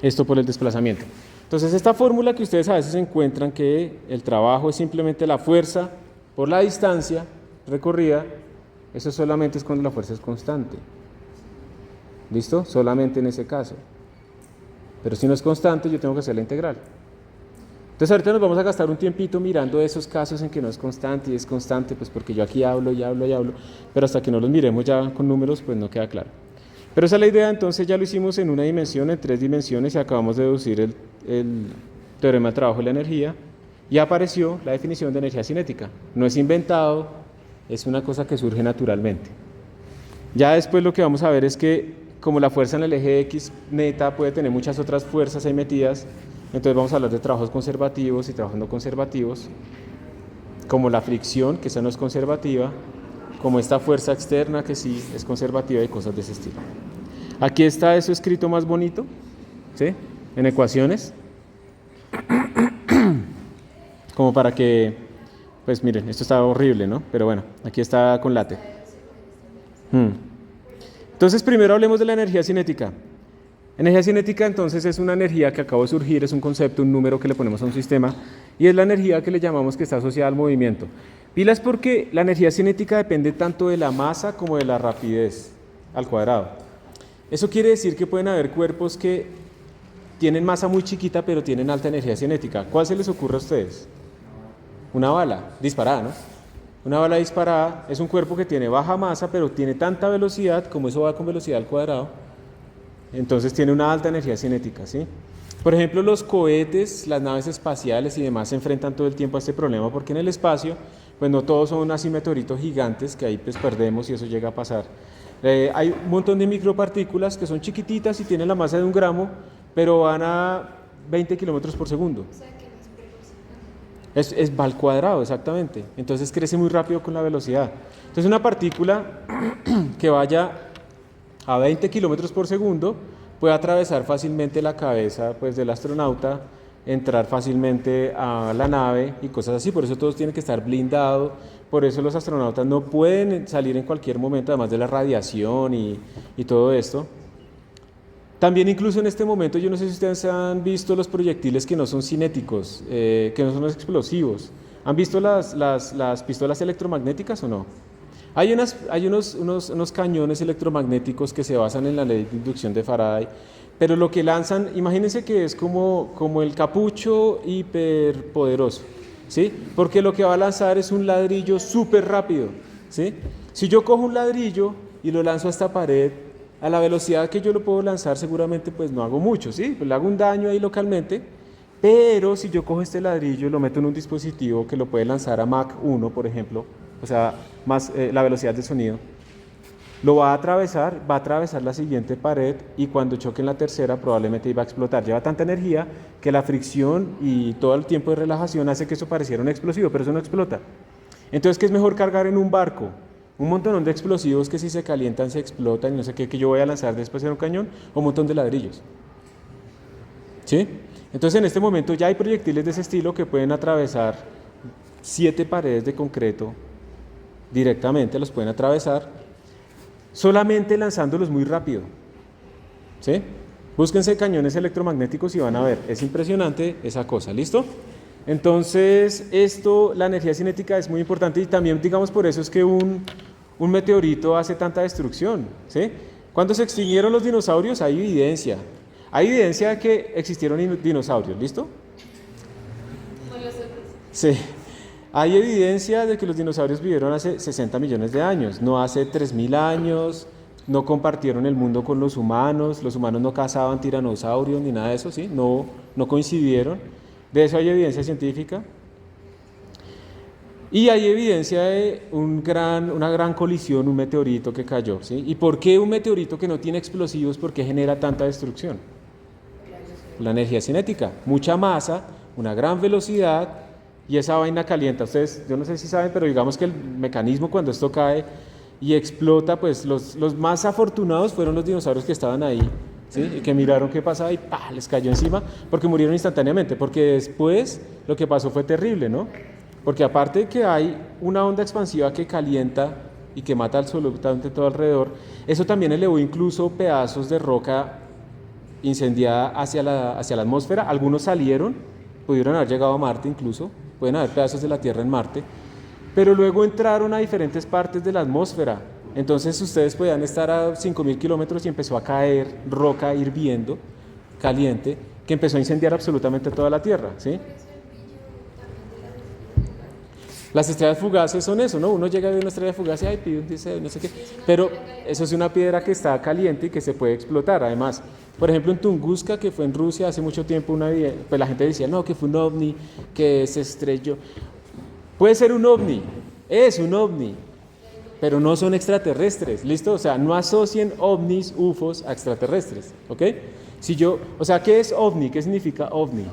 Esto por el desplazamiento. Entonces, esta fórmula que ustedes a veces encuentran que el trabajo es simplemente la fuerza por la distancia recorrida, eso solamente es cuando la fuerza es constante. ¿Listo? Solamente en ese caso. Pero si no es constante, yo tengo que hacer la integral. Entonces, ahorita nos vamos a gastar un tiempito mirando esos casos en que no es constante y es constante, pues porque yo aquí hablo y hablo y hablo, pero hasta que no los miremos ya con números, pues no queda claro. Pero esa es la idea, entonces ya lo hicimos en una dimensión, en 3 dimensiones, y acabamos de deducir el teorema del trabajo de la energía, y apareció la definición de energía cinética. No es inventado, es una cosa que surge naturalmente. Ya después lo que vamos a ver es que, como la fuerza en el eje X neta puede tener muchas otras fuerzas ahí metidas, entonces vamos a hablar de trabajos conservativos y trabajos no conservativos, como la fricción, que esa no es conservativa, como esta fuerza externa que sí es conservativa y cosas de ese estilo. Aquí está eso escrito más bonito, ¿sí? En ecuaciones, como para que, pues miren, esto está horrible, ¿no? Pero bueno, aquí está con látex. Hmm. Entonces, primero hablemos de la energía cinética. Energía cinética, entonces, es una energía que acaba de surgir, es un concepto, un número que le ponemos a un sistema, y es la energía que le llamamos que está asociada al movimiento. Pilas porque la energía cinética depende tanto de la masa como de la rapidez al cuadrado. Eso quiere decir que pueden haber cuerpos que tienen masa muy chiquita, pero tienen alta energía cinética. ¿Cuál se les ocurre a ustedes? Una bala disparada, ¿no? Una bala disparada es un cuerpo que tiene baja masa, pero tiene tanta velocidad, como eso va con velocidad al cuadrado, entonces tiene una alta energía cinética, ¿sí? Por ejemplo, los cohetes, las naves espaciales y demás se enfrentan todo el tiempo a este problema, porque en el espacio, pues no todos son así meteoritos gigantes, que ahí pues perdemos y eso llega a pasar. Hay un montón de micropartículas que son chiquititas y tienen la masa de 1 gramo, pero van a 20 kilómetros por segundo. O sea, que no es proporcional. Va al cuadrado, exactamente. Entonces crece muy rápido con la velocidad. Entonces una partícula que vaya a 20 kilómetros por segundo puede atravesar fácilmente la cabeza pues, del astronauta, entrar fácilmente a la nave y cosas así. Por eso todos tienen que estar blindados. Por eso los astronautas no pueden salir en cualquier momento, además de la radiación y todo esto. También incluso en este momento, yo no sé si ustedes han visto los proyectiles que no son cinéticos, que no son los explosivos. ¿Han visto las pistolas electromagnéticas o no? Hay unos cañones electromagnéticos que se basan en la ley de inducción de Faraday, pero lo que lanzan, imagínense que es como el capucho hiperpoderoso, ¿sí? Porque lo que va a lanzar es un ladrillo súper rápido, ¿sí? Si yo cojo un ladrillo y lo lanzo a esta pared, a la velocidad que yo lo puedo lanzar seguramente pues no hago mucho, ¿sí? Pues le hago un daño ahí localmente, pero si yo cojo este ladrillo y lo meto en un dispositivo que lo puede lanzar a Mach 1, por ejemplo, o sea, más la velocidad del sonido, lo va a atravesar la siguiente pared y cuando choque en la tercera probablemente iba a explotar. Lleva tanta energía que la fricción y todo el tiempo de relajación hace que eso pareciera un explosivo, pero eso no explota. Entonces, ¿qué es mejor cargar en un barco? Un montón de explosivos que si se calientan se explotan y no sé qué, que yo voy a lanzar después en un cañón, o un montón de ladrillos. ¿Sí? Entonces en este momento ya hay proyectiles de ese estilo que pueden atravesar 7 paredes de concreto directamente, los pueden atravesar solamente lanzándolos muy rápido. ¿Sí? Búsquense cañones electromagnéticos y van a ver, es impresionante esa cosa, ¿listo? Entonces la energía cinética es muy importante y también digamos por eso es que un meteorito hace tanta destrucción, ¿sí? Cuando se extinguieron los dinosaurios hay evidencia de que existieron dinosaurios, ¿listo? Con los otros. Sí, hay evidencia de que los dinosaurios vivieron hace 60 millones de años, no hace 3.000 años, no compartieron el mundo con los humanos no cazaban tiranosaurios ni nada de eso, ¿sí? No coincidieron. De eso hay evidencia científica. Y hay evidencia de una gran colisión, un meteorito que cayó, ¿sí? ¿Y por qué un meteorito que no tiene explosivos, por qué genera tanta destrucción? La energía cinética, mucha masa, una gran velocidad y esa vaina calienta. Ustedes, yo no sé si saben, pero digamos que el mecanismo cuando esto cae y explota, pues los más afortunados fueron los dinosaurios que estaban ahí, ¿sí? Y que miraron qué pasaba y ¡pah! Les cayó encima porque murieron instantáneamente, porque después lo que pasó fue terrible, ¿no? Porque aparte de que hay una onda expansiva que calienta y que mata absolutamente todo alrededor, eso también elevó incluso pedazos de roca incendiada hacia la atmósfera. Algunos salieron, pudieron haber llegado a Marte incluso, pueden haber pedazos de la Tierra en Marte, pero luego entraron a diferentes partes de la atmósfera. Entonces ustedes podían estar a 5.000 kilómetros y empezó a caer roca hirviendo, caliente, que empezó a incendiar absolutamente toda la Tierra, ¿sí? Las estrellas fugaces son eso, ¿no? Uno llega a ver una estrella fugaz y ay, pide un deseo, no sé qué. Pero eso es una piedra que está caliente y que se puede explotar. Además, por ejemplo, en Tunguska, que fue en Rusia hace mucho tiempo, pues la gente decía, no, que fue un ovni, que se estrelló. Puede ser un ovni, es un ovni, pero no son extraterrestres, ¿listo? O sea, no asocien ovnis, UFOs a extraterrestres, ¿ok? O sea, ¿qué es ovni? ¿Qué significa ovni?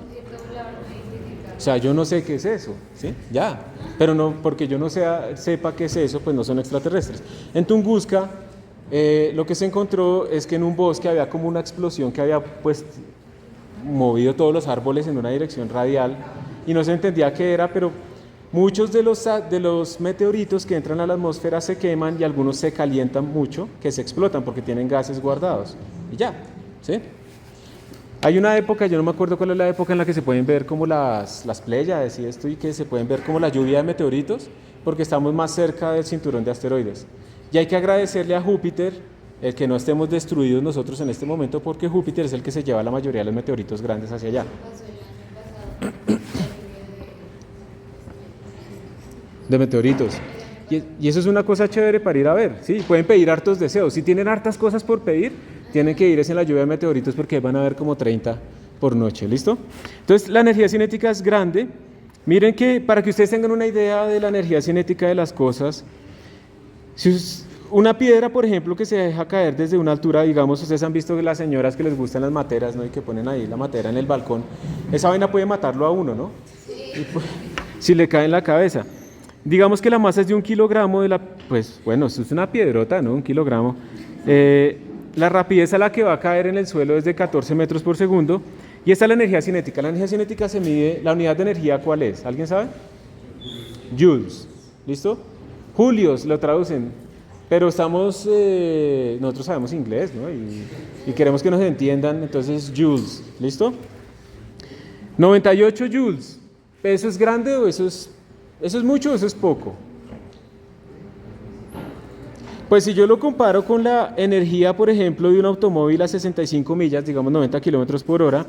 O sea, yo no sé qué es eso, ¿sí? Ya, pero no, porque yo no sepa qué es eso, pues no son extraterrestres. En Tunguska, lo que se encontró es que en un bosque había como una explosión que había pues movido todos los árboles en una dirección radial y no se entendía qué era, pero Muchos de los meteoritos que entran a la atmósfera se queman y algunos se calientan mucho, que se explotan porque tienen gases guardados. Y ya, ¿sí? Hay una época, yo no me acuerdo cuál es la época en la que se pueden ver como las Pléyades y esto, y que se pueden ver como la lluvia de meteoritos, porque estamos más cerca del cinturón de asteroides. Y hay que agradecerle a Júpiter el que no estemos destruidos nosotros en este momento, porque Júpiter es el que se lleva la mayoría de los meteoritos grandes hacia allá. Pasó el año pasado. De meteoritos. Y eso es una cosa chévere para ir a ver, ¿sí? Pueden pedir hartos deseos. Si tienen hartas cosas por pedir, tienen que ir en la lluvia de meteoritos porque van a haber como 30 por noche, ¿listo? Entonces, la energía cinética es grande. Miren que, para que ustedes tengan una idea de la energía cinética de las cosas, si una piedra, por ejemplo, que se deja caer desde una altura, digamos, ustedes han visto que las señoras que les gustan las materas, ¿no? Y que ponen ahí la matera en el balcón, esa vaina puede matarlo a uno, ¿no? Y pues, si le cae en la cabeza. Digamos que la masa es de 1 kilogramo pues bueno, eso es una piedrota, ¿no? 1 kilogramo. La rapidez a la que va a caer en el suelo es de 14 metros por segundo. Y esta es la energía cinética. La energía cinética se mide, la unidad de energía, ¿cuál es? ¿Alguien sabe? Joules. ¿Listo? Julios lo traducen. Pero nosotros sabemos inglés, ¿no? Y queremos que nos entiendan, entonces joules. ¿Listo? 98 joules. ¿Eso es grande o eso es mucho o eso es poco? Pues si yo lo comparo con la energía, por ejemplo, de un automóvil a 65 millas, digamos 90 kilómetros por hora,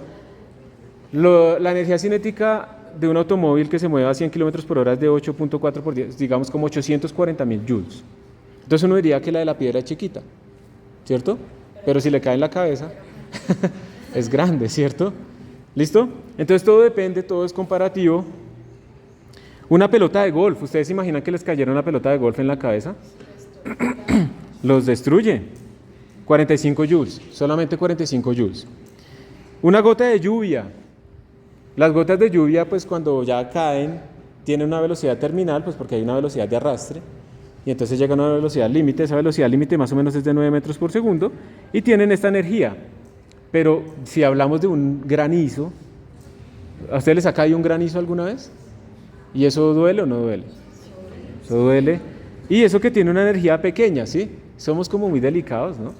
la energía cinética de un automóvil que se mueve a 100 kilómetros por hora es de 8.4 por 10, digamos como 840.000 joules. Entonces uno diría que la de la piedra es chiquita, ¿cierto? Pero si le cae en la cabeza, es grande, ¿cierto? ¿Listo? Entonces todo depende, todo es comparativo. Una pelota de golf, ¿ustedes se imaginan que les cayera una pelota de golf en la cabeza? Los destruye. 45 joules, solamente 45 joules. Una gota de lluvia. Las gotas de lluvia, pues cuando ya caen, tienen una velocidad terminal, pues porque hay una velocidad de arrastre, y entonces llegan a una velocidad límite. Esa velocidad límite más o menos es de 9 metros por segundo, y tienen esta energía. Pero si hablamos de un granizo, ¿a ustedes les ha caído un granizo alguna vez? ¿Y eso duele o no duele? Eso duele. Y eso que tiene una energía pequeña, ¿sí? Somos como muy delicados, ¿no?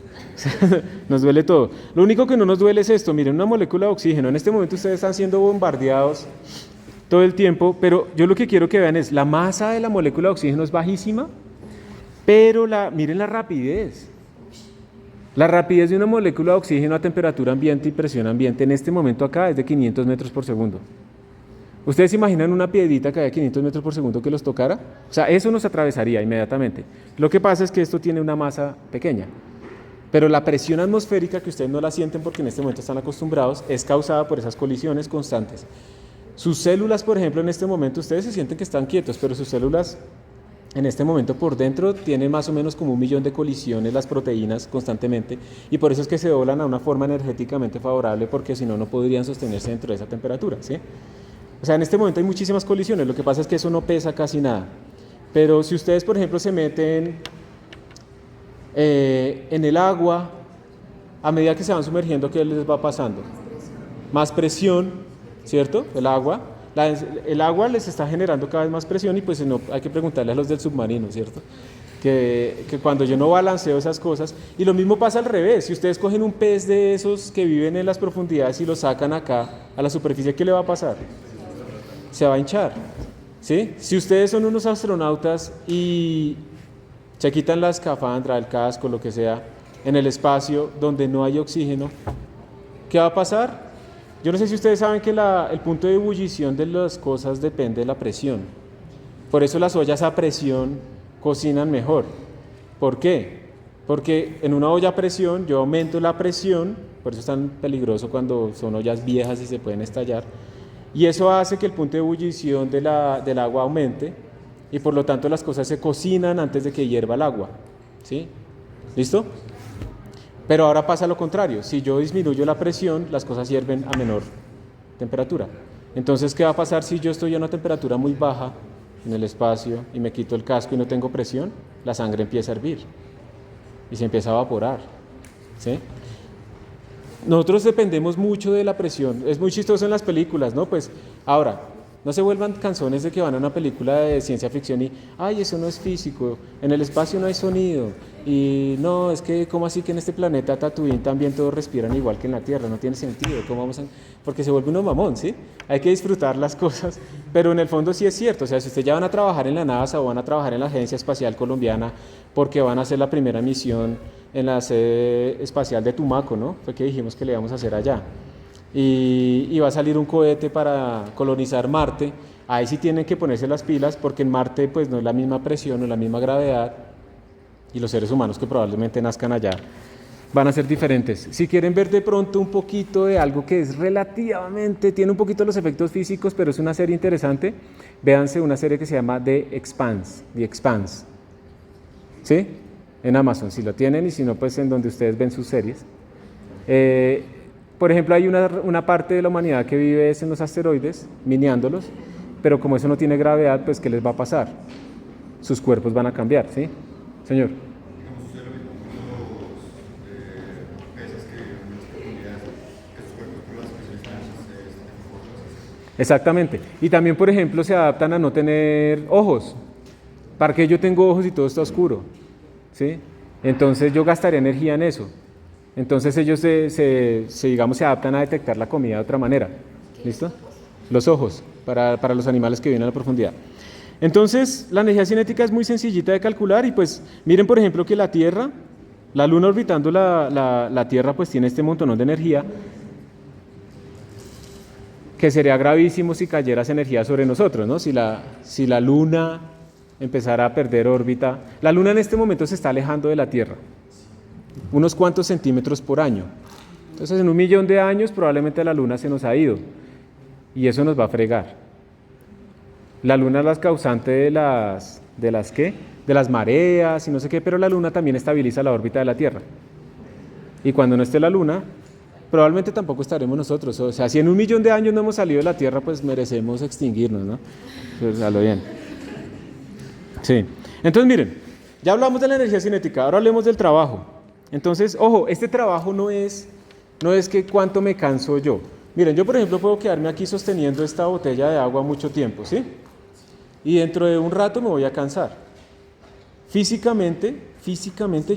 Nos duele todo. Lo único que no nos duele es esto. Miren, una molécula de oxígeno. En este momento ustedes están siendo bombardeados todo el tiempo, pero yo lo que quiero que vean es, la masa de la molécula de oxígeno es bajísima, pero miren la rapidez. La rapidez de una molécula de oxígeno a temperatura ambiente y presión ambiente en este momento acá es de 500 metros por segundo. ¿Ustedes se imaginan una piedrita que haya 500 metros por segundo que los tocara? O sea, eso nos atravesaría inmediatamente. Lo que pasa es que esto tiene una masa pequeña, pero la presión atmosférica, que ustedes no la sienten porque en este momento están acostumbrados, es causada por esas colisiones constantes. Sus células, por ejemplo, en este momento ustedes se sienten que están quietos, pero sus células en este momento por dentro tienen más o menos como 1 millón de colisiones las proteínas constantemente, y por eso es que se doblan a una forma energéticamente favorable, porque si no, no podrían sostenerse dentro de esa temperatura, ¿sí? O sea, en este momento hay muchísimas colisiones, lo que pasa es que eso no pesa casi nada. Pero si ustedes, por ejemplo, se meten en el agua, a medida que se van sumergiendo, ¿qué les va pasando? Más presión, ¿cierto? El agua les está generando cada vez más presión, y pues no, hay que preguntarle a los del submarino, ¿cierto? Que cuando yo no balanceo esas cosas, y lo mismo pasa al revés. Si ustedes cogen un pez de esos que viven en las profundidades y lo sacan acá a la superficie, ¿qué le va a pasar? Se va a hinchar, ¿sí? Si ustedes son unos astronautas y se quitan la escafandra, el casco, lo que sea, en el espacio donde no hay oxígeno, ¿qué va a pasar? Yo no sé si ustedes saben que el punto de ebullición de las cosas depende de la presión. Por eso las ollas a presión cocinan mejor. ¿Por qué? Porque en una olla a presión yo aumento la presión, por eso es tan peligroso cuando son ollas viejas y se pueden estallar. Y eso hace que el punto de ebullición del agua aumente, y por lo tanto las cosas se cocinan antes de que hierva el agua, ¿sí? ¿Listo? Pero ahora pasa lo contrario. Si yo disminuyo la presión, las cosas hierven a menor temperatura. Entonces, ¿qué va a pasar si yo estoy a una temperatura muy baja en el espacio y me quito el casco y no tengo presión? La sangre empieza a hervir y se empieza a evaporar, ¿sí? Nosotros dependemos mucho de la presión. Es muy chistoso en las películas, ¿no? Pues ahora, No se vuelvan canzones de que van a una película de ciencia ficción y, ay, eso no es físico, en el espacio no hay sonido, y no, es que, ¿cómo así que en este planeta Tatooine también todos respiran igual que en la Tierra? No tiene sentido, ¿cómo vamos a...? Porque se vuelve uno mamón, ¿sí? Hay que disfrutar las cosas, pero en el fondo sí es cierto, o sea, si ustedes ya van a trabajar en la NASA o van a trabajar en la Agencia Espacial Colombiana porque van a hacer la primera misión en la sede espacial de Tumaco, ¿no? Fue que dijimos que le íbamos a hacer allá. Y va a salir un cohete para colonizar Marte. Ahí sí tienen que ponerse las pilas porque en Marte pues no es la misma presión, no es la misma gravedad y los seres humanos que probablemente nazcan allá van a ser diferentes. Si quieren ver de pronto un poquito de algo que es relativamente, tiene un poquito los efectos físicos, pero es una serie interesante, véanse una serie que se llama The Expanse, ¿sí? En Amazon, si lo tienen, y si no, pues en donde ustedes ven sus series. Por ejemplo, hay una parte de la humanidad que vive en los asteroides, mineándolos, pero como eso no tiene gravedad, pues ¿qué les va a pasar? Sus cuerpos van a cambiar, ¿sí? Señor. Digamos, usted lo mismo con los peces que en unas profundidades, que sus cuerpos por las presiones están deformados. Exactamente. Y también, por ejemplo, se adaptan a no tener ojos. ¿Para qué yo tengo ojos y todo está oscuro? ¿Sí? Entonces yo gastaría energía en eso. Entonces ellos digamos, se adaptan a detectar la comida de otra manera. ¿Listo? Los ojos, para los animales que viven a la profundidad. Entonces, la energía cinética es muy sencillita de calcular y pues miren, por ejemplo, que la Tierra, la Luna orbitando la Tierra, pues tiene este montonón de energía que sería gravísimo si cayera esa energía sobre nosotros, ¿no? Si la Luna empezara a perder órbita. La Luna en este momento se está alejando de la Tierra, unos cuantos centímetros por año. Entonces, en 1 millón de años probablemente la Luna se nos ha ido y eso nos va a fregar. La Luna es la causante de las ¿qué? De las mareas y no sé qué, pero la Luna también estabiliza la órbita de la Tierra. Y cuando no esté la Luna, probablemente tampoco estaremos nosotros. O sea, si en 1 millón de años no hemos salido de la Tierra, pues merecemos extinguirnos, ¿no? Pues a lo bien. Sí. Entonces, miren, ya hablamos de la energía cinética, ahora hablemos del trabajo. Entonces, ojo, este trabajo no es que cuánto me canso yo. Miren, yo por ejemplo puedo quedarme aquí sosteniendo esta botella de agua mucho tiempo, ¿sí? Y dentro de un rato me voy a cansar. Físicamente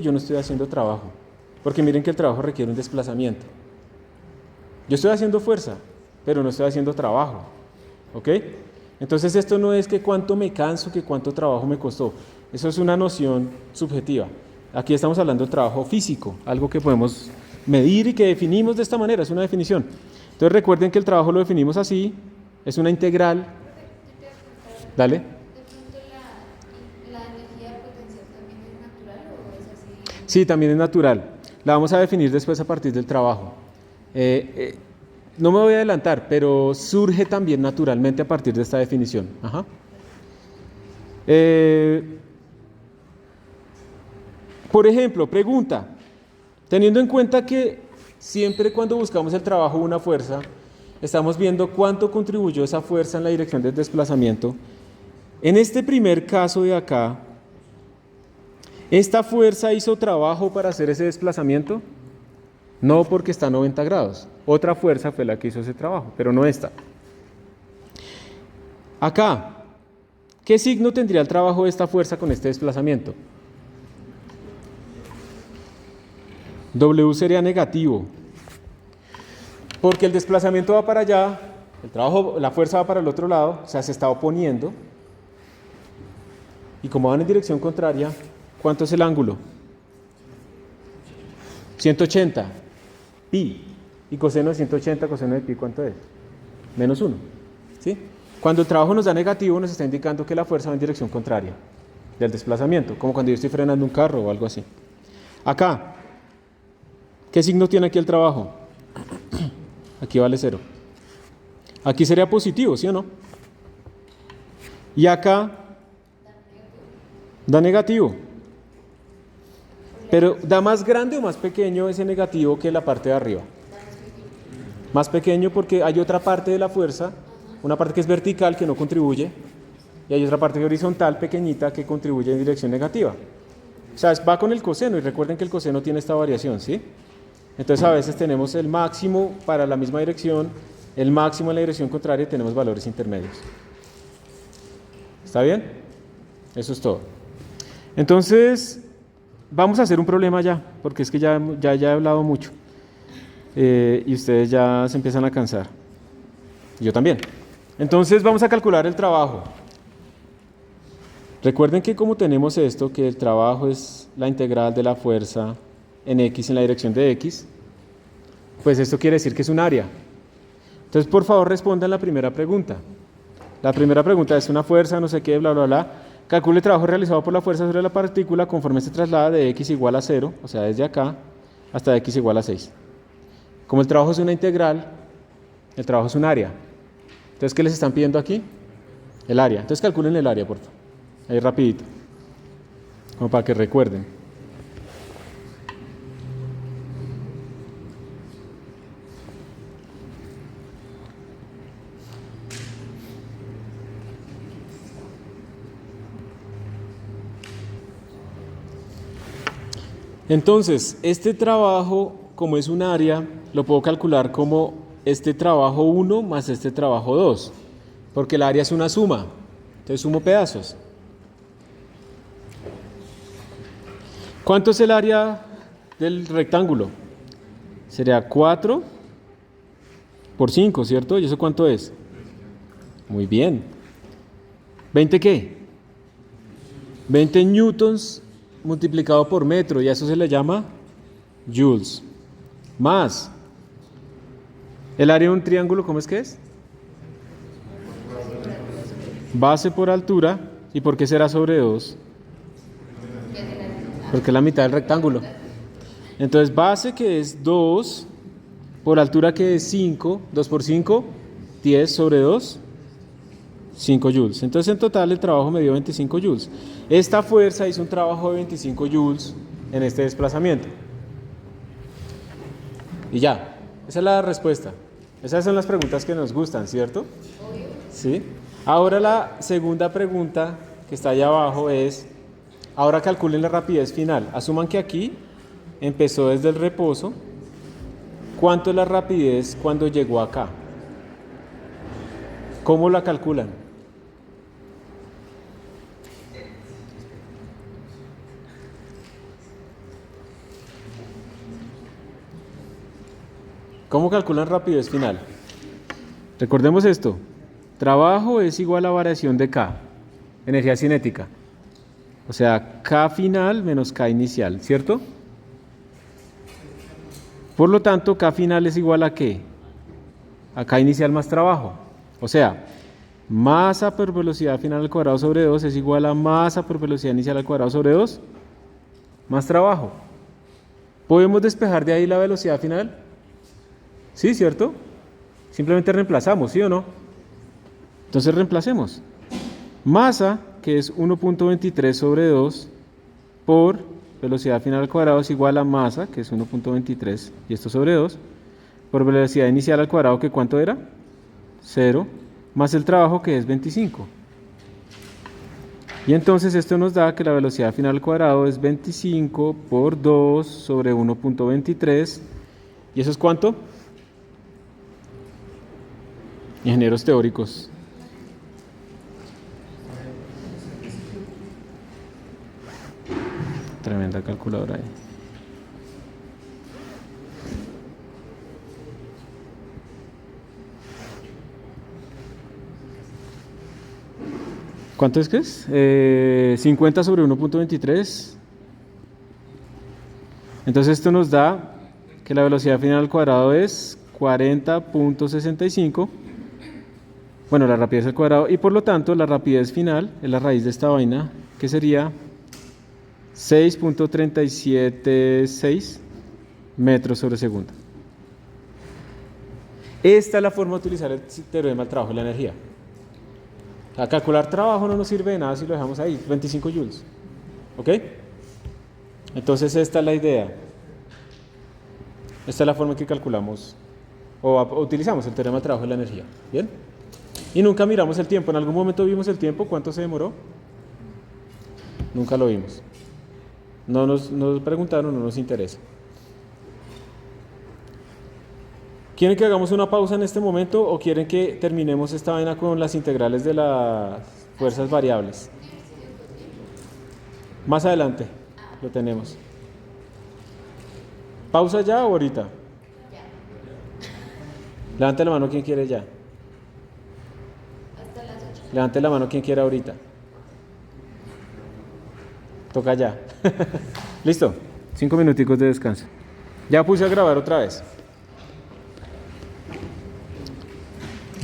yo no estoy haciendo trabajo, porque miren que el trabajo requiere un desplazamiento. Yo estoy haciendo fuerza, pero no estoy haciendo trabajo, ¿ok? Entonces esto no es que cuánto me canso, que cuánto trabajo me costó. Eso es una noción subjetiva. Aquí estamos hablando de trabajo físico, algo que podemos medir y que definimos de esta manera, es una definición. Entonces recuerden que el trabajo lo definimos así, es una integral. Dale. ¿De pronto la energía potencial también es natural o es así? Sí, también es natural. La vamos a definir después a partir del trabajo. No me voy a adelantar, pero surge también naturalmente a partir de esta definición. Ajá. Por ejemplo, pregunta, teniendo en cuenta que siempre cuando buscamos el trabajo de una fuerza, estamos viendo cuánto contribuyó esa fuerza en la dirección del desplazamiento. En este primer caso de acá, ¿esta fuerza hizo trabajo para hacer ese desplazamiento? No, porque está a 90 grados. Otra fuerza fue la que hizo ese trabajo, pero no esta. Acá, ¿qué signo tendría el trabajo de esta fuerza con este desplazamiento? W sería negativo, porque el desplazamiento va para allá, la fuerza va para el otro lado, o sea, se está oponiendo, y como van en dirección contraria, ¿cuánto es el ángulo? 180, pi, y coseno de 180, coseno de pi, ¿cuánto es? -1, ¿sí? Cuando el trabajo nos da negativo, nos está indicando que la fuerza va en dirección contraria del desplazamiento, como cuando yo estoy frenando un carro o algo así. Acá, ¿qué signo tiene aquí el trabajo? Aquí vale 0. Aquí sería positivo, ¿sí o no? Y acá da negativo. Pero ¿da más grande o más pequeño ese negativo que la parte de arriba? Más pequeño porque hay otra parte de la fuerza, una parte que es vertical que no contribuye, y hay otra parte horizontal pequeñita que contribuye en dirección negativa. O sea, va con el coseno, y recuerden que el coseno tiene esta variación, ¿sí? Entonces a veces tenemos el máximo para la misma dirección el máximo en la dirección contraria tenemos valores intermedios. ¿Está bien? Eso es todo. Entonces, vamos a hacer un problema ya, porque es que ya he hablado mucho. Y ustedes ya se empiezan a cansar. Yo también. Entonces, vamos a calcular el trabajo. Recuerden que como tenemos esto, que el trabajo es la integral de la fuerza en X en la dirección de X, pues esto quiere decir que es un área. Entonces, por favor, respondan la primera pregunta. La primera pregunta es una fuerza, no sé qué, bla, bla, bla. Calcule el trabajo realizado por la fuerza sobre la partícula conforme se traslada de X igual a 0, o sea, desde acá, hasta X igual a 6. Como el trabajo es una integral, el trabajo es un área. Entonces, ¿qué les están pidiendo aquí? El área. Entonces, calculen el área, por favor. Ahí rapidito, como para que recuerden. Entonces, este trabajo, como es un área, lo puedo calcular como este trabajo 1 más este trabajo 2, porque el área es una suma. Entonces sumo pedazos. ¿Cuánto es el área del rectángulo? Sería 4 por 5, ¿cierto? ¿Y eso cuánto es? Muy bien. ¿20 qué? 20 newtons multiplicado por metro, y a eso se le llama joules. Más el área de un triángulo, ¿cómo es que es? Base por altura. ¿Y por qué será sobre 2? Porque es la mitad del rectángulo. Entonces base, que es 2, por altura, que es 5, 2 por 5, 10 sobre 2, 5 joules. Entonces en total el trabajo me dio 25 joules. Esta fuerza hizo un trabajo de 25 joules en este desplazamiento. Y ya, esa es la respuesta. Esas son las preguntas que nos gustan, ¿cierto? ¿Sí? Ahora la segunda pregunta que está allá abajo es, ahora calculen la rapidez final. Asuman que aquí empezó desde el reposo. ¿Cuánto es la rapidez cuando llegó acá? ¿Cómo la calculan? ¿Cómo calculan rapidez final? Recordemos esto. Trabajo es igual a variación de K, energía cinética. O sea, K final menos K inicial, ¿cierto? Por lo tanto, K final es igual a ¿qué? A K inicial más trabajo. O sea, masa por velocidad final al cuadrado sobre 2 es igual a masa por velocidad inicial al cuadrado sobre 2 más trabajo. ¿Podemos despejar de ahí la velocidad final? Sí, ¿cierto? Simplemente reemplazamos, ¿sí o no? Entonces reemplacemos. Masa, que es 1.23 sobre 2 por velocidad final al cuadrado, es igual a masa, que es 1.23, y esto sobre 2, por velocidad inicial al cuadrado, que ¿cuánto era? 0, más el trabajo, que es 25. Y entonces esto nos da que la velocidad final al cuadrado es 25 por 2 sobre 1.23. ¿Y eso es cuánto? Ingenieros teóricos. Tremenda calculadora ahí. ¿Cuánto es que es? 50 sobre 1.23. Entonces esto nos da que la velocidad final al cuadrado es 40.65. Bueno, la rapidez al cuadrado, y por lo tanto la rapidez final es la raíz de esta vaina, que sería 6.376 metros sobre segundo. Esta es la forma de utilizar el teorema del trabajo de la energía. A calcular trabajo no nos sirve de nada si lo dejamos ahí, 25 joules. ¿Ok? Entonces esta es la idea. Esta es la forma en que calculamos o utilizamos el teorema del trabajo de la energía. ¿Bien? Y nunca miramos el tiempo. ¿En algún momento vimos el tiempo? ¿Cuánto se demoró? Nunca lo vimos. No nos preguntaron, no nos interesa. ¿Quieren que hagamos una pausa en este momento o quieren que terminemos esta vaina con las integrales de las fuerzas variables? Más adelante lo tenemos. ¿Pausa ya o ahorita? Ya, Levante la mano quien quiere ya. hasta las 8. Levante la mano quien quiera ahorita. Toca ya. Listo. 5 minuticos de descanso. Ya puse a grabar otra vez.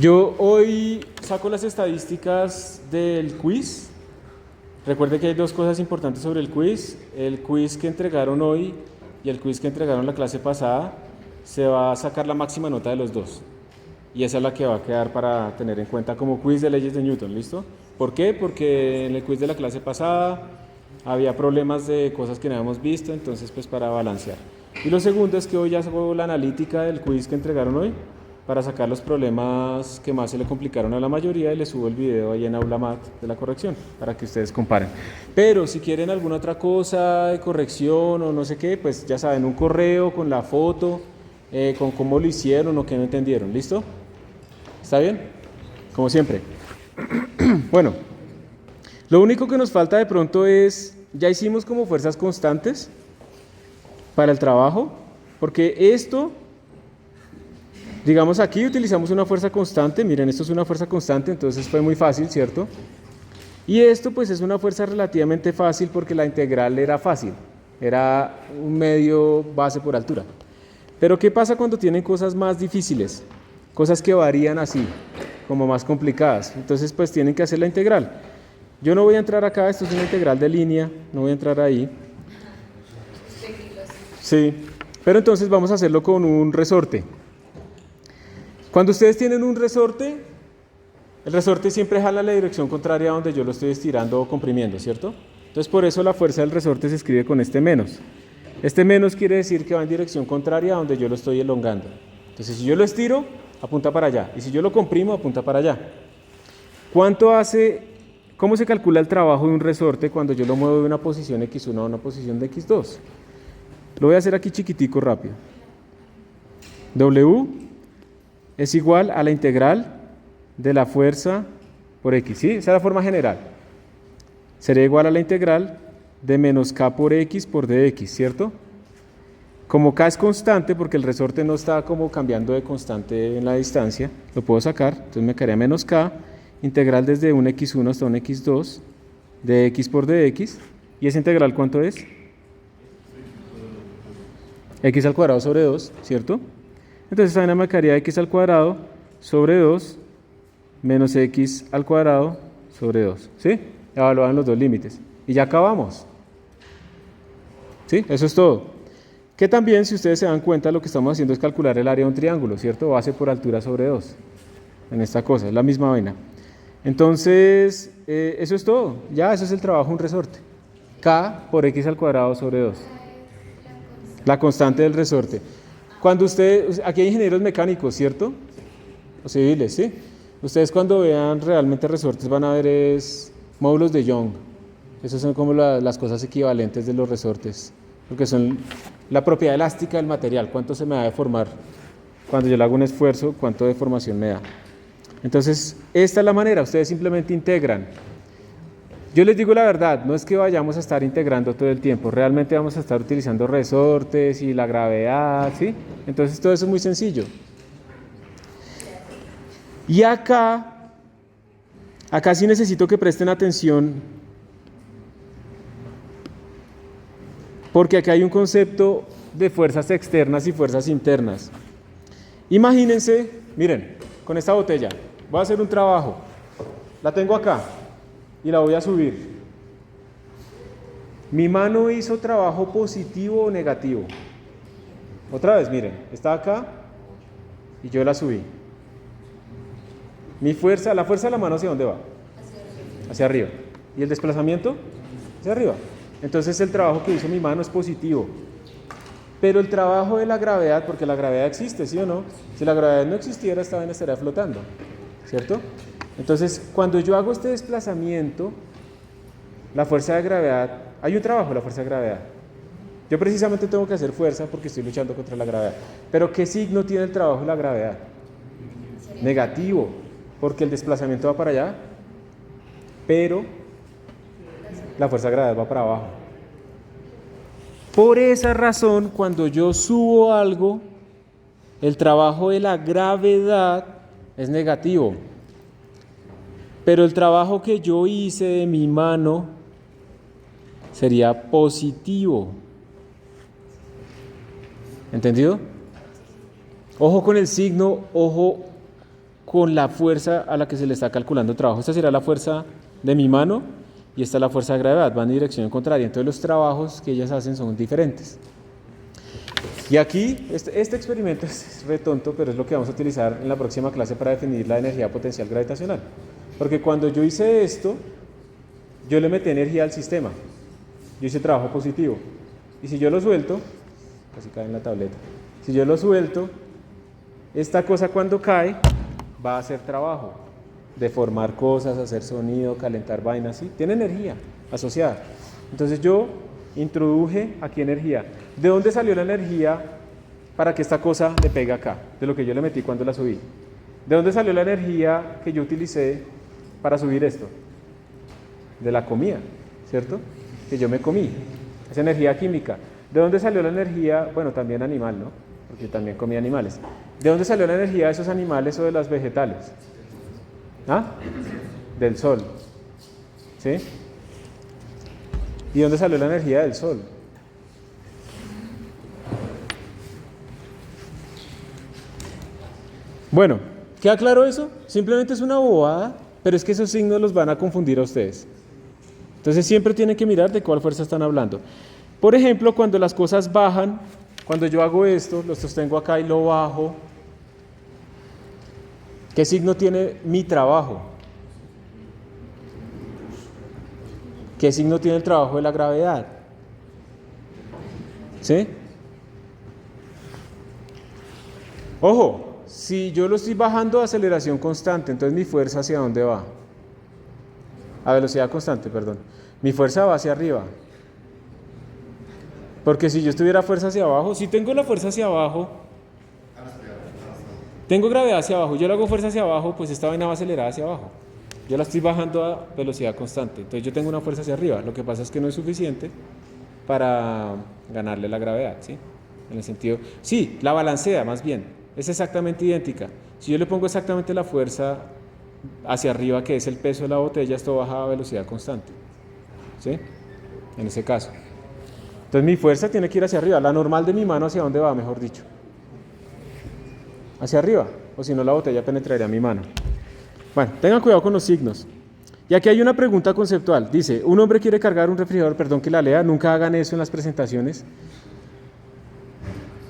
Yo hoy saco las estadísticas del quiz. Recuerde que hay dos cosas importantes sobre el quiz. El quiz que entregaron hoy y el quiz que entregaron la clase pasada, se va a sacar la máxima nota de los dos. Y esa es la que va a quedar para tener en cuenta como quiz de leyes de Newton, ¿listo? ¿Por qué? Porque en el quiz de la clase pasada había problemas de cosas que no habíamos visto, entonces pues para balancear. Y lo segundo es que hoy ya hago la analítica del quiz que entregaron hoy para sacar los problemas que más se le complicaron a la mayoría y les subo el video ahí en AulaMat de la corrección para que ustedes comparen. Pero si quieren alguna otra cosa de corrección o no sé qué, pues ya saben, un correo con la foto, con cómo lo hicieron o qué no entendieron, ¿listo? ¿Está bien? Como siempre. Bueno, lo único que nos falta de pronto es, ya hicimos como fuerzas constantes para el trabajo, porque esto, digamos aquí utilizamos una fuerza constante, miren, esto es una fuerza constante, entonces fue muy fácil, ¿cierto? Y esto pues es una fuerza relativamente fácil porque la integral era fácil, era un medio base por altura. Pero ¿qué pasa cuando tienen cosas más difíciles? Cosas que varían así, como más complicadas. Entonces pues tienen que hacer la integral. Yo no voy a entrar acá, esto es una integral de línea, no voy a entrar ahí. Sí, pero entonces vamos a hacerlo con un resorte. Cuando ustedes tienen un resorte, el resorte siempre jala la dirección contraria a donde yo lo estoy estirando o comprimiendo, ¿cierto? Entonces por eso la fuerza del resorte se escribe con este menos. Este menos quiere decir que va en dirección contraria a donde yo lo estoy elongando. Entonces si yo lo estiro, apunta para allá. Y si yo lo comprimo, apunta para allá. ¿Cuánto hace, cómo se calcula el trabajo de un resorte cuando yo lo muevo de una posición x1 a una posición de x2? Lo voy a hacer aquí chiquitico rápido. W es igual a la integral de la fuerza por x, ¿sí? Esa es la forma general. Sería igual a la integral de menos k por x por dx, ¿cierto? Como k es constante, porque el resorte no está como cambiando de constante en la distancia, lo puedo sacar, entonces me quedaría menos k, integral desde un x1 hasta un x2, de x por dx, ¿y esa integral cuánto es? X al cuadrado sobre 2, ¿cierto? Entonces esta me quedaría x al cuadrado sobre 2 menos x al cuadrado sobre 2, ¿sí? Evaluaban los dos límites. Y ya acabamos. ¿Sí? Eso es todo. Que también, si ustedes se dan cuenta, lo que estamos haciendo es calcular el área de un triángulo, ¿cierto? Base por altura sobre 2. En esta cosa, es la misma vaina. Entonces, eso es todo. Ya, eso es el trabajo de un resorte. K por x al cuadrado sobre 2. La constante del resorte. Cuando ustedes, aquí hay ingenieros mecánicos, ¿cierto? O civiles, ¿sí? Ustedes cuando vean realmente resortes van a ver es módulos de Young. Esas son como las cosas equivalentes de los resortes, porque son la propiedad elástica del material, cuánto se me va a deformar cuando yo le hago un esfuerzo, cuánto deformación me da. Entonces, esta es la manera, ustedes simplemente integran. Yo les digo la verdad, no es que vayamos a estar integrando todo el tiempo, realmente vamos a estar utilizando resortes y la gravedad, ¿sí? Entonces todo eso es muy sencillo. Y acá sí necesito que presten atención, porque acá hay un concepto de fuerzas externas y fuerzas internas. Imagínense, miren, con esta botella, voy a hacer un trabajo, la tengo acá y la voy a subir. Mi mano hizo trabajo positivo o negativo. Otra vez, miren, está acá y yo la subí. Mi fuerza, la fuerza de la mano, ¿hacia dónde va? Hacia arriba. ¿Y el desplazamiento? Hacia arriba. Entonces el trabajo que hizo mi mano es positivo. Pero el trabajo de la gravedad, porque la gravedad existe, ¿sí o no? Si la gravedad no existiera, esta vaina estaría flotando, ¿cierto? Entonces, cuando yo hago este desplazamiento, la fuerza de gravedad, hay un trabajo de la fuerza de gravedad. Yo precisamente tengo que hacer fuerza porque estoy luchando contra la gravedad. Pero ¿qué signo tiene el trabajo de la gravedad? Negativo, porque el desplazamiento va para allá, pero la fuerza de gravedad va para abajo. Por esa razón, cuando yo subo algo, el trabajo de la gravedad es negativo. Pero el trabajo que yo hice de mi mano sería positivo. ¿Entendido? Ojo con el signo, ojo con la fuerza a la que se le está calculando el trabajo. Esta será la fuerza de mi mano y esta es la fuerza de gravedad, van en dirección contraria. Entonces los trabajos que ellas hacen son diferentes. Y aquí, este experimento es re tonto, pero es lo que vamos a utilizar en la próxima clase para definir la energía potencial gravitacional. Porque cuando yo hice esto, yo le metí energía al sistema. Yo hice trabajo positivo. Y si yo lo suelto, casi cae en la tableta. Si yo lo suelto, esta cosa cuando cae va a hacer trabajo. Deformar cosas, hacer sonido, calentar vainas, ¿sí? Tiene energía asociada. Entonces yo introduje aquí energía. ¿De dónde salió la energía para que esta cosa le pegue acá? De lo que yo le metí cuando la subí. ¿De dónde salió la energía que yo utilicé para subir esto? De la comida, ¿cierto? Que yo me comí. Es energía química. ¿De dónde salió la energía? Bueno, también animal, ¿no? Porque también comí animales. ¿De dónde salió la energía de esos animales o de las vegetales? ¿Ah? Del sol. ¿Sí? ¿Y dónde salió la energía del sol? Bueno, ¿queda claro eso? Simplemente es una bobada, pero es que esos signos los van a confundir a ustedes. Entonces siempre tienen que mirar de cuál fuerza están hablando. Por ejemplo, cuando las cosas bajan, cuando yo hago esto, lo sostengo acá y lo bajo, ¿qué signo tiene mi trabajo? ¿Qué signo tiene el trabajo de la gravedad? ¿Sí? Ojo, si yo lo estoy bajando a aceleración constante, entonces mi fuerza ¿hacia dónde va? A velocidad constante, perdón. Mi fuerza va hacia arriba. Porque si yo estuviera fuerza hacia abajo, si tengo la fuerza hacia abajo, tengo gravedad hacia abajo, yo le hago fuerza hacia abajo, pues esta vaina va acelerada hacia abajo. Yo la estoy bajando a velocidad constante, entonces yo tengo una fuerza hacia arriba. Lo que pasa es que no es suficiente para ganarle la gravedad, ¿sí? En el sentido, sí, la balancea más bien, es exactamente idéntica. Si yo le pongo exactamente la fuerza hacia arriba, que es el peso de la botella, esto baja a velocidad constante, ¿sí? En ese caso. Entonces mi fuerza tiene que ir hacia arriba, la normal de mi mano ¿hacia dónde va, mejor dicho? Hacia arriba, o si no la botella penetraría mi mano. Bueno, tengan cuidado con los signos. Y aquí hay una pregunta conceptual. Dice, un hombre quiere cargar un refrigerador, perdón que la lea, nunca hagan eso en las presentaciones.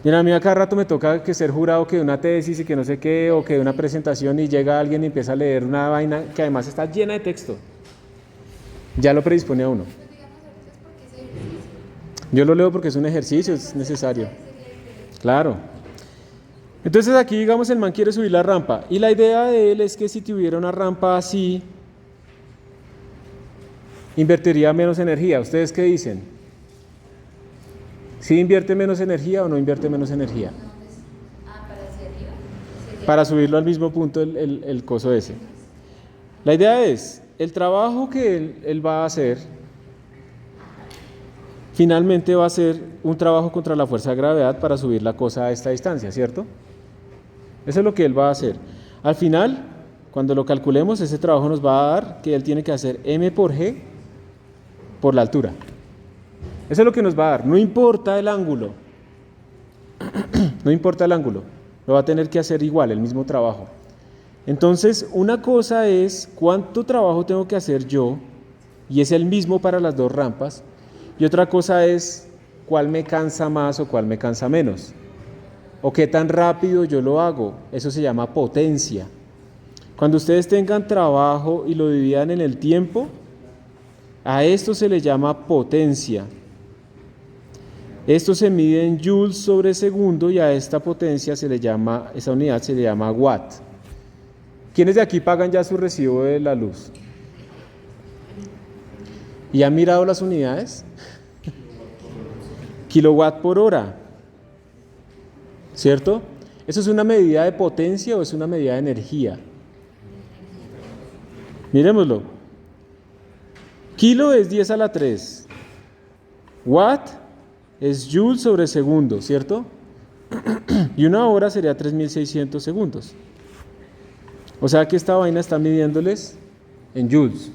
Y a mí a cada rato me toca que ser jurado que de una tesis y que no sé qué, o que de una presentación y llega alguien y empieza a leer una vaina que además está llena de texto. Ya lo predispone a uno. Yo lo leo porque es un ejercicio, es necesario. Claro. Entonces aquí, digamos, el man quiere subir la rampa. Y la idea de él es que si tuviera una rampa así, invertiría menos energía. ¿Ustedes qué dicen? ¿Sí invierte menos energía o no invierte menos energía? Para hacia arriba. Para subirlo al mismo punto el coso ese. La idea es, el trabajo que él va a hacer, finalmente va a ser un trabajo contra la fuerza de gravedad para subir la cosa a esta distancia, ¿cierto? Eso es lo que él va a hacer. Al final, cuando lo calculemos, ese trabajo nos va a dar que él tiene que hacer m por g por la altura. Eso es lo que nos va a dar. No importa el ángulo. No importa el ángulo. Lo va a tener que hacer igual, el mismo trabajo. Entonces, una cosa es cuánto trabajo tengo que hacer yo, y es el mismo para las dos rampas. Y otra cosa es cuál me cansa más o cuál me cansa menos. O qué tan rápido yo lo hago. Eso se llama potencia. Cuando ustedes tengan trabajo y lo dividan en el tiempo, a esto se le llama potencia. Esto se mide en joules sobre segundo y a esta potencia se le llama, esa unidad se le llama watt. ¿Quiénes de aquí pagan ya su recibo de la luz? ¿Y han mirado las unidades? kilowatt por hora, ¿cierto? ¿Eso es una medida de potencia o es una medida de energía? Miremoslo. Kilo es 10 a la 3. Watt es joule sobre segundo, ¿cierto? Y una hora sería 3600 segundos. O sea que esta vaina está midiéndoles en joules.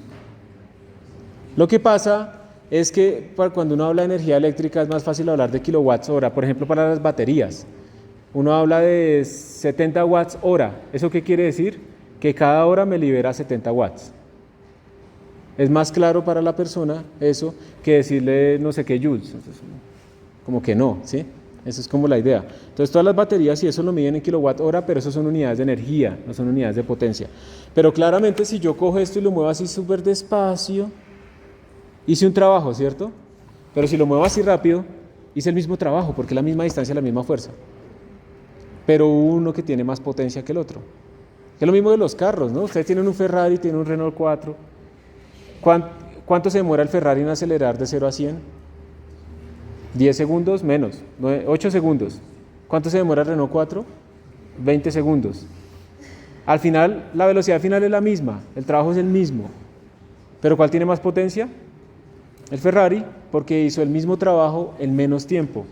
Lo que pasa es que cuando uno habla de energía eléctrica es más fácil hablar de kilowatts hora. Por ejemplo, para las baterías, uno habla de 70 watts hora. ¿Eso qué quiere decir? Que cada hora me libera 70 watts. Es más claro para la persona eso que decirle no sé qué joules. Entonces, como que no, ¿sí? Esa es como la idea. Entonces todas las baterías y eso lo miden en kilowatt hora, pero eso son unidades de energía, no son unidades de potencia. Pero claramente si yo cojo esto y lo muevo así súper despacio, hice un trabajo, ¿cierto? Pero si lo muevo así rápido, hice el mismo trabajo, porque es la misma distancia, la misma fuerza. Pero uno que tiene más potencia que el otro. Es lo mismo de los carros, ¿no? Ustedes tienen un Ferrari, tienen un Renault 4. ¿Cuánto se demora el Ferrari en acelerar de 0 a 100? 10 segundos menos, 8 segundos. ¿Cuánto se demora el Renault 4? 20 segundos. Al final, la velocidad final es la misma, el trabajo es el mismo. ¿Pero cuál tiene más potencia? El Ferrari, porque hizo el mismo trabajo en menos tiempo.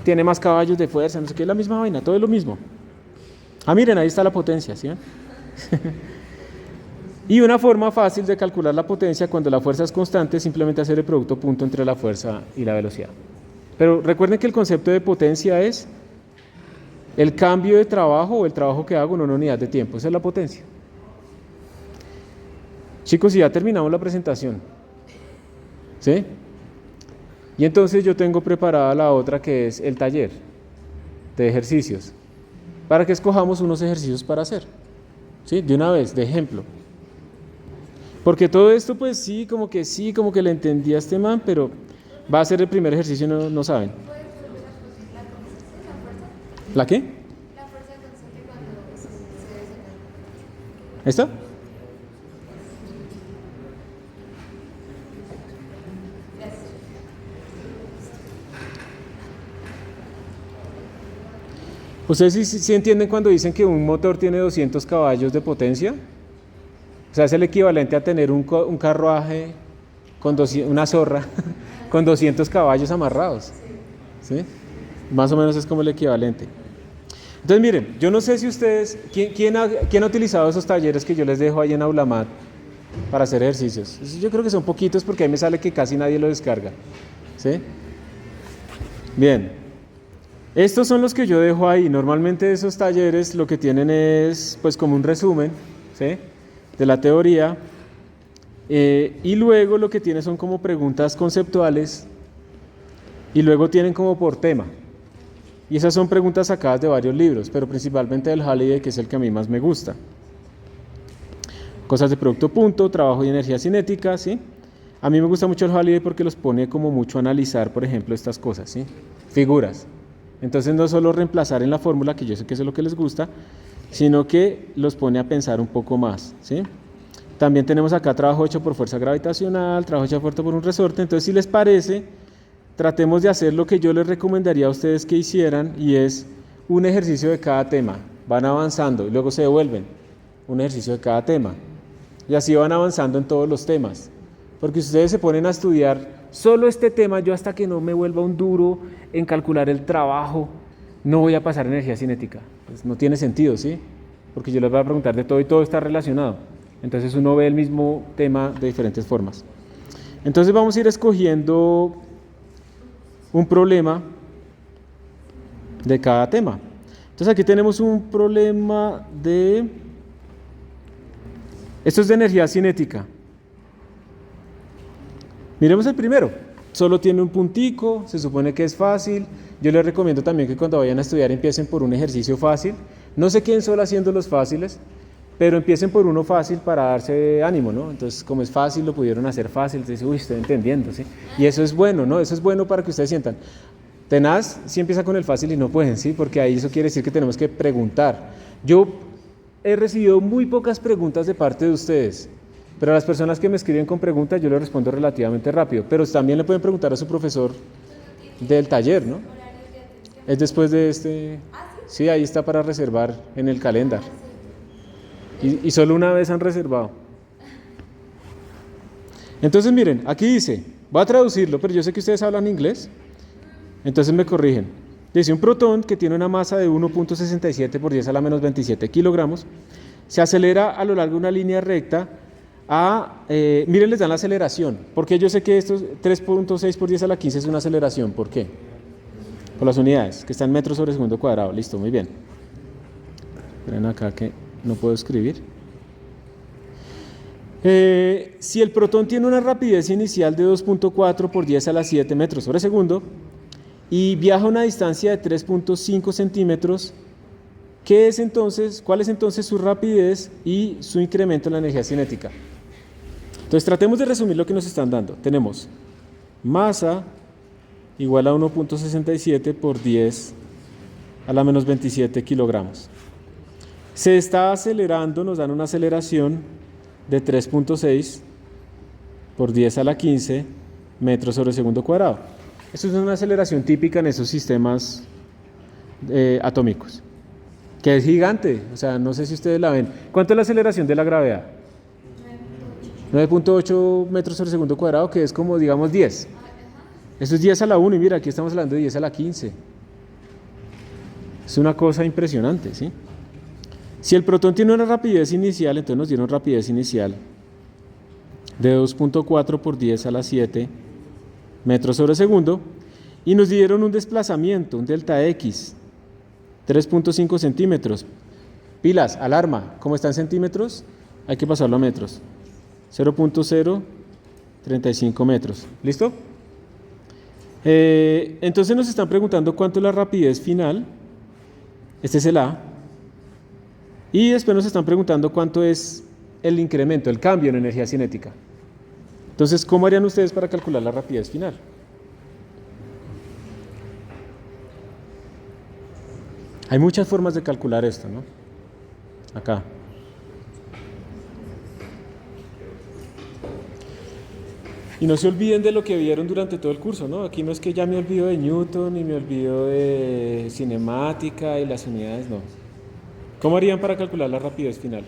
Tiene más caballos de fuerza, no sé qué, es la misma vaina, todo es lo mismo. Ah, miren, ahí está la potencia, ¿sí ven? Y una forma fácil de calcular la potencia cuando la fuerza es constante es simplemente hacer el producto punto entre la fuerza y la velocidad. Pero recuerden que el concepto de potencia es el cambio de trabajo o el trabajo que hago en una unidad de tiempo. Esa es la potencia. Chicos, y ya terminamos la presentación. ¿Sí? Y entonces yo tengo preparada la otra que es el taller de ejercicios. Para que escojamos unos ejercicios para hacer. ¿Sí? De una vez, de ejemplo. Porque todo esto, pues sí, como que le entendí a este man, pero va a ser el primer ejercicio y no saben. ¿La qué? La fuerza constante cuando se desempeña. ¿Esta? ¿Ustedes sí entienden cuando dicen que un motor tiene 200 caballos de potencia? O sea, es el equivalente a tener un carruaje con una zorra con 200 caballos amarrados. ¿Sí? Más o menos es como el equivalente. Entonces, miren, yo no sé si ustedes, ¿quién ha utilizado esos talleres que yo les dejo ahí en Aulamat para hacer ejercicios? Yo creo que son poquitos porque ahí me sale que casi nadie lo descarga. ¿Sí? Bien. Estos son los que yo dejo ahí. Normalmente esos talleres lo que tienen es pues como un resumen, ¿sí?, de la teoría, y luego lo que tiene son como preguntas conceptuales y luego tienen como por tema. Y esas son preguntas sacadas de varios libros, pero principalmente del Halliday, que es el que a mí más me gusta. Cosas de producto punto, trabajo y energía cinética, ¿sí? A mí me gusta mucho el Halliday porque los pone como mucho a analizar, por ejemplo, estas cosas, ¿sí? Figuras. Entonces no solo reemplazar en la fórmula, que yo sé que eso es lo que les gusta, sino que los pone a pensar un poco más, ¿sí? También tenemos acá trabajo hecho por fuerza gravitacional, trabajo hecho por un resorte. Entonces, si les parece, tratemos de hacer lo que yo les recomendaría a ustedes que hicieran, y es un ejercicio de cada tema. Van avanzando y luego se devuelven. Un ejercicio de cada tema. Y así van avanzando en todos los temas. Porque si ustedes se ponen a estudiar solo este tema, yo hasta que no me vuelva un duro en calcular el trabajo, no voy a pasar energía cinética. Pues no tiene sentido, ¿sí? Porque yo les voy a preguntar de todo y todo está relacionado. Entonces uno ve el mismo tema de diferentes formas. Entonces vamos a ir escogiendo un problema de cada tema. Entonces aquí tenemos un problema de... Esto es de energía cinética. Miremos el primero. Solo tiene un puntico, se supone que es fácil. Yo les recomiendo también que cuando vayan a estudiar empiecen por un ejercicio fácil. No se queden solo haciendo los fáciles, pero empiecen por uno fácil para darse ánimo, ¿no? Entonces, como es fácil, lo pudieron hacer fácil. Entonces, uy, estoy entendiendo, ¿sí? Y eso es bueno, ¿no? Eso es bueno para que ustedes sientan. Tenaz sí empieza con el fácil y no pueden, ¿sí? Porque ahí eso quiere decir que tenemos que preguntar. Yo he recibido muy pocas preguntas de parte de ustedes, pero a las personas que me escriben con preguntas yo les respondo relativamente rápido. Pero también le pueden preguntar a su profesor del taller, ¿no? Horarios de atención. Es después de este. Ah, Sí, ahí está para reservar en el calendar. sí. Y solo una vez han reservado. Entonces miren, aquí dice, voy a traducirlo, pero yo sé que ustedes hablan inglés, entonces me corrigen. Dice, un protón que tiene una masa de 1.67 por 10 a la menos 27 kilogramos, se acelera a lo largo de una línea recta miren, les dan la aceleración, porque yo sé que esto 3.6 por 10 a la 15 es una aceleración, ¿por qué? Por las unidades, que están en metros sobre segundo cuadrado, listo, muy bien. Miren acá que no puedo escribir. Si el protón tiene una rapidez inicial de 2.4 por 10 a la 7 metros sobre segundo y viaja a una distancia de 3.5 centímetros, ¿cuál es entonces su rapidez y su incremento en la energía cinética? Entonces tratemos de resumir lo que nos están dando. Tenemos masa igual a 1.67 por 10 a la menos 27 kilogramos. Se está acelerando, nos dan una aceleración de 3.6 por 10 a la 15 metros sobre segundo cuadrado. Eso es una aceleración típica en esos sistemas atómicos, que es gigante, o sea, no sé si ustedes la ven. ¿Cuánto es la aceleración de la gravedad? 9.8 metros sobre segundo cuadrado, que es como, digamos, 10. Eso es 10 a la 1 y mira, aquí estamos hablando de 10 a la 15. Es una cosa impresionante, ¿sí? Si el protón tiene una rapidez inicial, entonces nos dieron rapidez inicial de 2.4 por 10 a la 7 metros sobre segundo y nos dieron un desplazamiento, un delta X, 3.5 centímetros. Pilas, alarma, ¿cómo está en centímetros? Hay que pasarlo a metros. 0.035 metros. ¿Listo? Entonces nos están preguntando cuánto es la rapidez final. Este es el A. Y después nos están preguntando cuánto es el incremento, el cambio en energía cinética. Entonces, ¿cómo harían ustedes para calcular la rapidez final? Hay muchas formas de calcular esto, ¿no? Acá. Y no se olviden de lo que vieron durante todo el curso, ¿no? Aquí no es que ya me olvido de Newton y me olvido de cinemática y las unidades, no. ¿Cómo harían para calcular la rapidez final?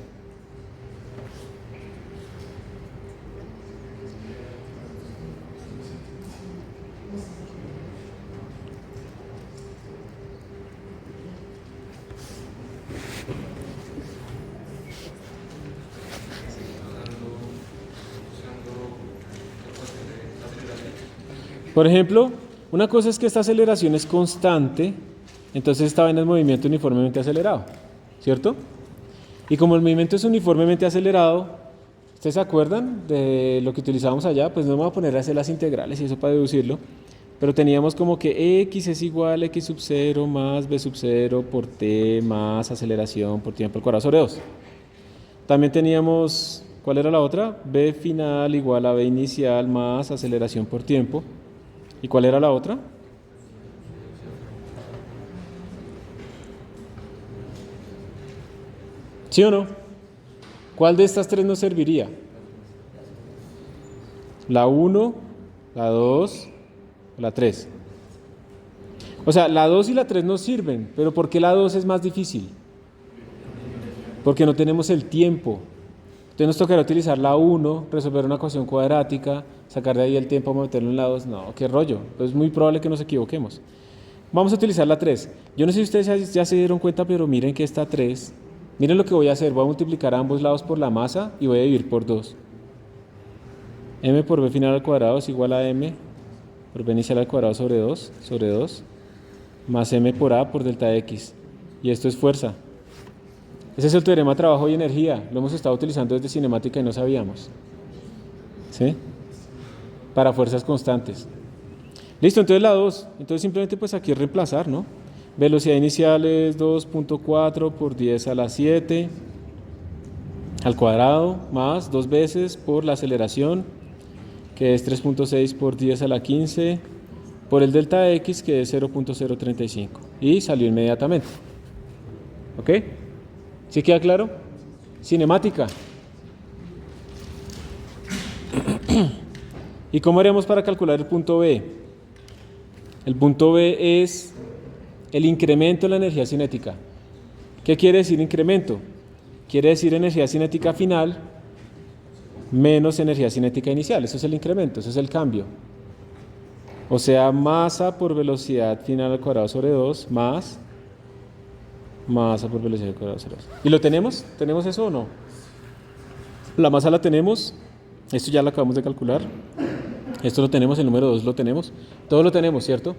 Por ejemplo, una cosa es que esta aceleración es constante, entonces está en el movimiento uniformemente acelerado, ¿cierto? Y como el movimiento es uniformemente acelerado, ¿ustedes se acuerdan de lo que utilizábamos allá? Pues no me voy a poner a hacer las integrales y eso para deducirlo, pero teníamos como que x es igual a x sub 0 más b sub 0 por t más aceleración por tiempo al cuadrado sobre 2. También teníamos, ¿cuál era la otra? B final igual a b inicial más aceleración por tiempo. ¿Y cuál era la otra? ¿Sí o no? ¿Cuál de estas tres nos serviría? ¿La 1, la 2 o la 3? O sea, la 2 y la 3 nos sirven, pero ¿por qué la 2 es más difícil? Porque no tenemos el tiempo. Entonces nos tocará utilizar la 1, resolver una ecuación cuadrática, sacar de ahí el tiempo, meterlo en la 2. No, qué rollo. Es muy probable que nos equivoquemos. Vamos a utilizar la 3. Yo no sé si ustedes ya se dieron cuenta, pero miren que esta 3, miren lo que voy a hacer. Voy a multiplicar a ambos lados por la masa y voy a dividir por 2. M por B final al cuadrado es igual a M por B inicial al cuadrado sobre 2, más M por A por delta X. Y esto es fuerza. Ese es el teorema de trabajo y energía. Lo hemos estado utilizando desde cinemática y no sabíamos. ¿Sí? Para fuerzas constantes. Listo, entonces la 2. Entonces simplemente pues aquí es reemplazar, ¿no? Velocidad inicial es 2.4 por 10 a la 7 al cuadrado más 2 veces por la aceleración, que es 3.6 por 10 a la 15, por el delta X, que es 0.035. Y salió inmediatamente. ¿Ok? ¿Sí queda claro? Cinemática. ¿Y cómo haremos para calcular el punto B? El punto B es el incremento de la energía cinética. ¿Qué quiere decir incremento? Quiere decir energía cinética final menos energía cinética inicial. Eso es el incremento, eso es el cambio. O sea, masa por velocidad final al cuadrado sobre 2 más masa por velocidad al cuadrado sobre 2. ¿Y lo tenemos? ¿Tenemos eso o no? La masa la tenemos. Esto ya lo acabamos de calcular. Esto lo tenemos, el número 2 lo tenemos. Todo lo tenemos, ¿cierto?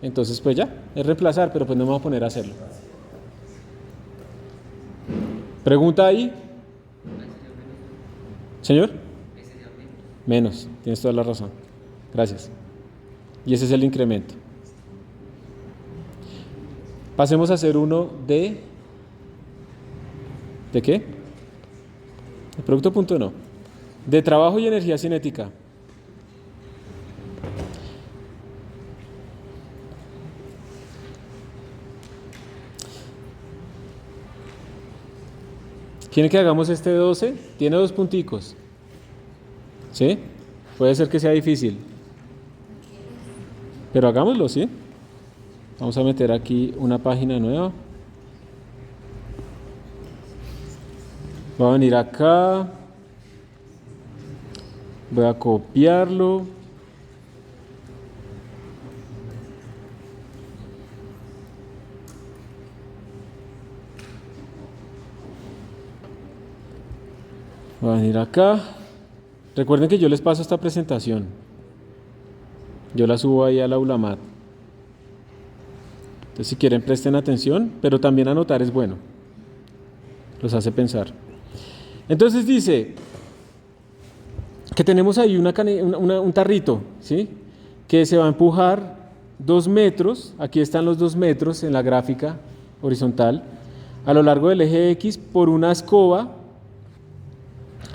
Entonces, pues ya, es reemplazar, pero pues no me voy a poner a hacerlo. ¿Pregunta ahí? ¿Señor? Menos, tienes toda la razón. Gracias. Y ese es el incremento. Pasemos a hacer uno de... ¿De qué? El producto punto no. De trabajo y energía cinética. ¿Quiere que hagamos este 12? Tiene 2 punticos. ¿Sí? Puede ser que sea difícil. Pero hagámoslo, ¿sí? Vamos a meter aquí una página nueva. Voy a venir acá. Voy a copiarlo. Voy a venir acá. Recuerden que yo les paso esta presentación. Yo la subo ahí al Aulamat. Entonces, si quieren, presten atención, pero también anotar es bueno. Los hace pensar. Entonces dice que tenemos ahí un tarrito, ¿sí? Que se va a empujar 2 metros. Aquí están los 2 metros en la gráfica horizontal. A lo largo del eje X por una escoba.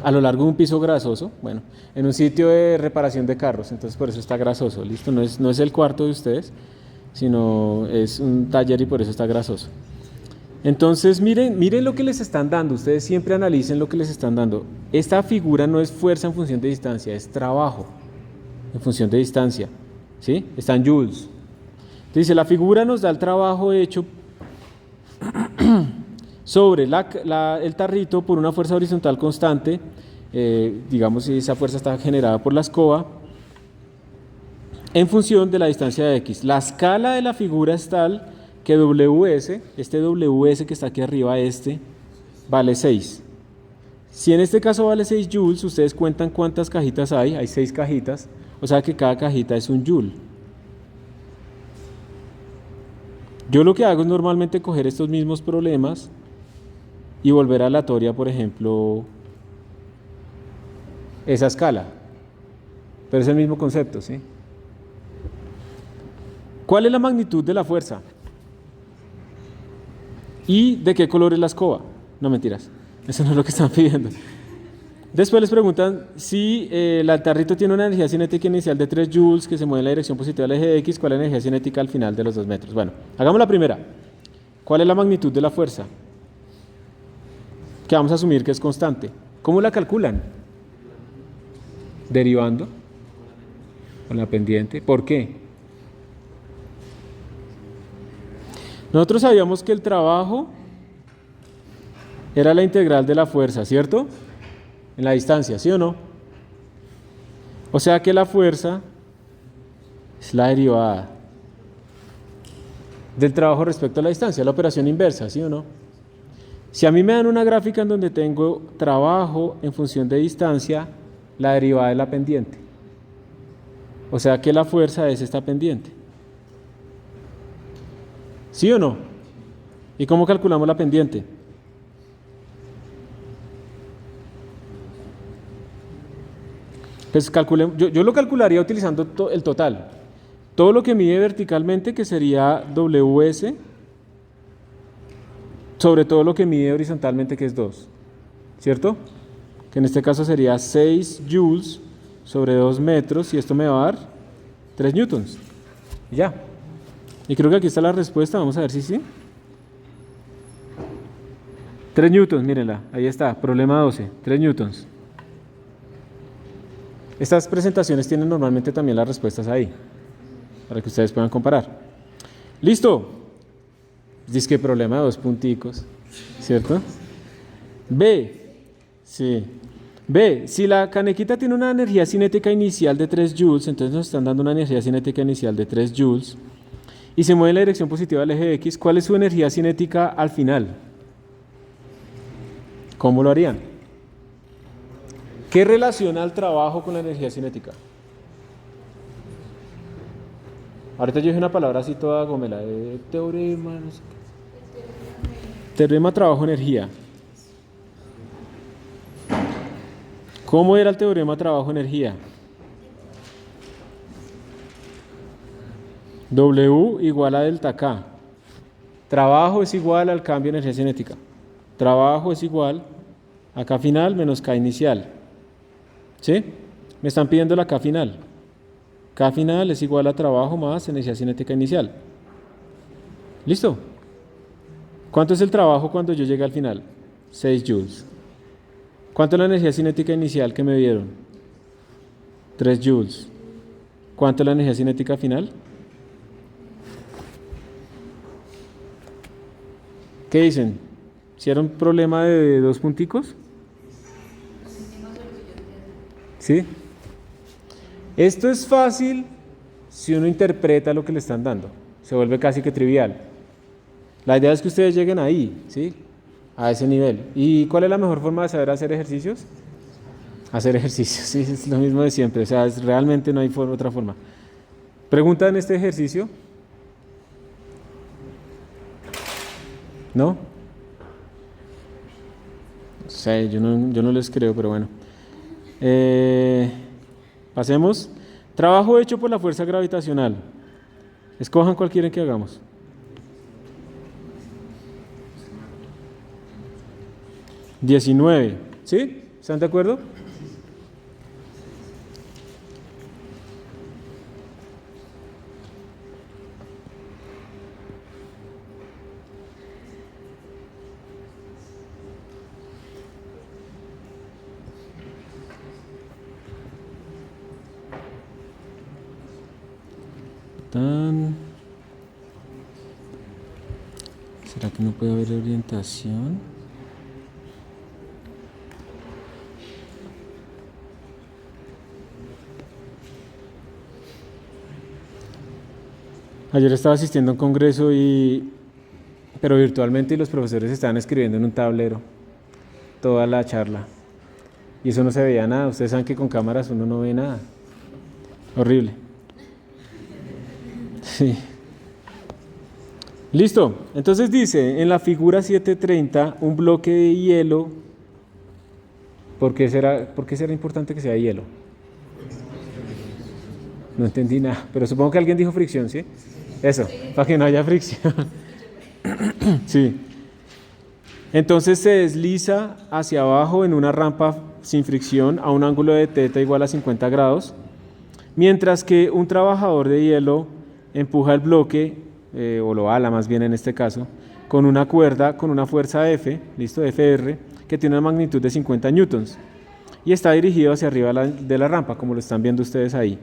A lo largo de un piso grasoso, bueno, en un sitio de reparación de carros, entonces por eso está grasoso, ¿listo? No es el cuarto de ustedes, sino es un taller y por eso está grasoso. Entonces miren lo que les están dando, ustedes siempre analicen lo que les están dando. Esta figura no es fuerza en función de distancia, es trabajo en función de distancia, ¿sí? Está en joules. Dice, la figura nos da el trabajo hecho sobre el tarrito por una fuerza horizontal constante, digamos si esa fuerza está generada por la escoba, en función de la distancia de X. La escala de la figura es tal que WS, este WS que está aquí arriba, vale 6. Si en este caso vale 6 joules, ustedes cuentan cuántas cajitas hay 6 cajitas, o sea que cada cajita es un joule. Yo lo que hago es normalmente coger estos mismos problemas y volver aleatoria, por ejemplo, esa escala. Pero es el mismo concepto, ¿sí? ¿Cuál es la magnitud de la fuerza? ¿Y de qué color es la escoba? No, mentiras. Eso no es lo que están pidiendo. Después les preguntan si el tarrito tiene una energía cinética inicial de 3 joules que se mueve en la dirección positiva del eje X. ¿Cuál es la energía cinética al final de los 2 metros? Bueno, hagamos la primera. ¿Cuál es la magnitud de la fuerza? Que vamos a asumir que es constante. ¿Cómo la calculan? Derivando con la pendiente. ¿Por qué? Nosotros sabíamos que el trabajo era la integral de la fuerza, ¿cierto? En la distancia, ¿sí o no? O sea que la fuerza es la derivada del trabajo respecto a la distancia, la operación inversa, ¿sí o no? Si a mí me dan una gráfica en donde tengo trabajo en función de distancia, la derivada de la pendiente. O sea que la fuerza es esta pendiente. ¿Sí o no? ¿Y cómo calculamos la pendiente? Pues yo lo calcularía utilizando el total. Todo lo que mide verticalmente, que sería WS, sobre todo lo que mide horizontalmente, que es 2, ¿cierto? Que en este caso sería 6 joules sobre 2 metros, y esto me va a dar 3 newtons. Y ya. Y creo que aquí está la respuesta, vamos a ver si sí. 3 newtons, mírenla, ahí está, problema 12, 3 newtons. Estas presentaciones tienen normalmente también las respuestas ahí. para que ustedes puedan comparar. ¿Listo? Dice que problema de 2 punticos, ¿cierto? B, sí. B, si la canequita tiene una energía cinética inicial de 3 joules, entonces nos están dando una energía cinética inicial de 3 joules, y se mueve en la dirección positiva del eje X, ¿cuál es su energía cinética al final? ¿Cómo lo harían? ¿Qué relaciona el trabajo con la energía cinética? Ahorita yo dije una palabra así toda gomela, de teorema, no sé qué. Teorema trabajo-energía. ¿Cómo era el teorema trabajo-energía? W igual a delta K. Trabajo es igual al cambio de energía cinética. Trabajo es igual a K final menos K inicial. ¿Sí? Me están pidiendo la K final. K final es igual a trabajo más energía cinética inicial. ¿Listo? ¿Cuánto es el trabajo cuando yo llegue al final? 6 joules. ¿Cuánto es la energía cinética inicial que me dieron? 3 joules. ¿Cuánto es la energía cinética final? ¿Qué dicen? ¿Si era un problema de 2 punticos? ¿Sí? Esto es fácil si uno interpreta lo que le están dando. Se vuelve casi que trivial. La idea es que ustedes lleguen ahí, ¿sí? A ese nivel. ¿Y cuál es la mejor forma de saber hacer ejercicios? Hacer ejercicios, sí, es lo mismo de siempre. O sea, realmente no hay otra forma. ¿Pregunta en este ejercicio? ¿No? No sé, yo no les creo, pero bueno. Pasemos. Trabajo hecho por la fuerza gravitacional. Escojan cuál quieren que hagamos. $19. ¿Sí? ¿Están de acuerdo? ¿Será que no puede haber orientación? Ayer estaba asistiendo a un congreso pero virtualmente, y los profesores estaban escribiendo en un tablero toda la charla. Y eso no se veía nada. Ustedes saben que con cámaras uno no ve nada. Horrible. Sí. Listo. Entonces dice, en la figura 730, un bloque de hielo. ¿Por qué será importante que sea hielo? No entendí nada, pero supongo que alguien dijo fricción, ¿sí? Eso, para que no haya fricción. Sí. Entonces se desliza hacia abajo en una rampa sin fricción a un ángulo de θ igual a 50 grados, mientras que un trabajador de hielo empuja el bloque, o lo ala más bien en este caso, con una cuerda con una fuerza F, listo, Fr, que tiene una magnitud de 50 newtons y está dirigido hacia arriba de la rampa, como lo están viendo ustedes ahí.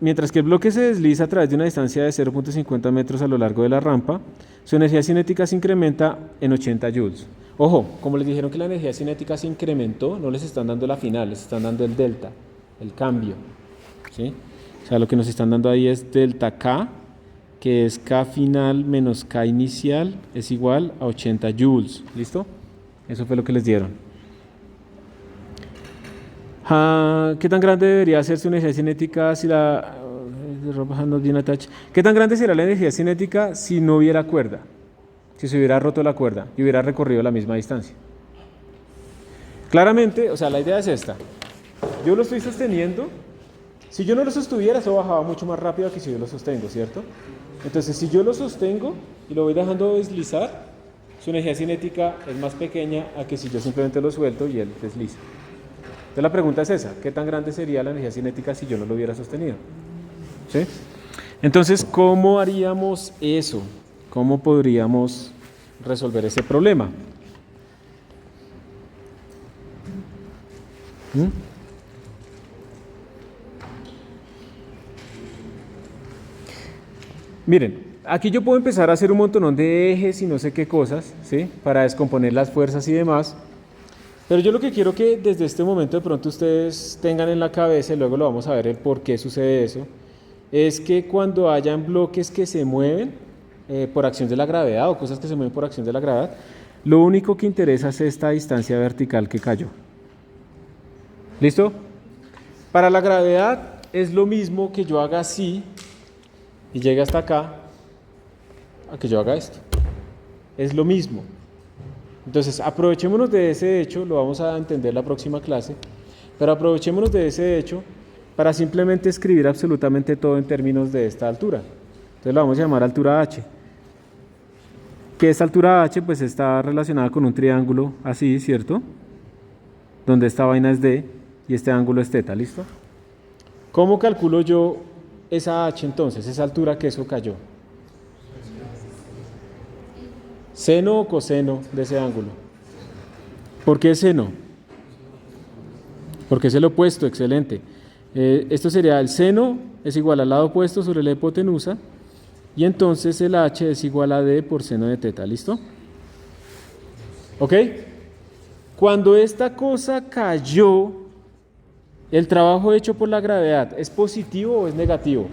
Mientras que el bloque se desliza a través de una distancia de 0.50 metros a lo largo de la rampa, su energía cinética se incrementa en 80 joules. Ojo, como les dijeron que la energía cinética se incrementó, no les están dando la final, les están dando el delta, el cambio, ¿sí? O sea, lo que nos están dando ahí es delta K, que es K final menos K inicial, es igual a 80 joules. ¿Listo? Eso fue lo que les dieron. ¿Qué tan grande debería ser su energía cinética si la... ¿Qué tan grande será la energía cinética si no hubiera cuerda? Si se hubiera roto la cuerda y hubiera recorrido la misma distancia. Claramente, o sea, la idea es esta. Yo lo estoy sosteniendo. Si yo no lo sostuviera, eso bajaba mucho más rápido que si yo lo sostengo, ¿cierto? Entonces, si yo lo sostengo y lo voy dejando deslizar, su energía cinética es más pequeña a que si yo simplemente lo suelto y él desliza. Entonces, la pregunta es esa: ¿qué tan grande sería la energía cinética si yo no lo hubiera sostenido? ¿Sí? Entonces, ¿cómo haríamos eso? ¿Cómo podríamos resolver ese problema? Miren, aquí yo puedo empezar a hacer un montón de ejes y no sé qué cosas, ¿sí? Para descomponer las fuerzas y demás. Pero yo lo que quiero que desde este momento de pronto ustedes tengan en la cabeza, y luego lo vamos a ver el por qué sucede eso, es que cuando hayan bloques que se mueven por acción de la gravedad o cosas que se mueven por acción de la gravedad, lo único que interesa es esta distancia vertical que cayó. ¿Listo? Para la gravedad es lo mismo que yo haga así y llegue hasta acá a que yo haga esto. Es lo mismo. Entonces, aprovechémonos de ese hecho, lo vamos a entender la próxima clase, pero aprovechémonos de ese hecho para simplemente escribir absolutamente todo en términos de esta altura. Entonces lo vamos a llamar altura h. Que esta altura h pues está relacionada con un triángulo así, ¿cierto? Donde esta vaina es d y este ángulo es θ, ¿listo? ¿Cómo calculo yo esa h entonces, esa altura que eso cayó? ¿Seno o coseno de ese ángulo? ¿Por qué seno? Porque es el opuesto, excelente. Esto sería el seno es igual al lado opuesto sobre la hipotenusa y entonces el h es igual a d por seno de θ, ¿listo? ¿Ok? Cuando esta cosa cayó, el trabajo hecho por la gravedad, ¿es positivo o es negativo?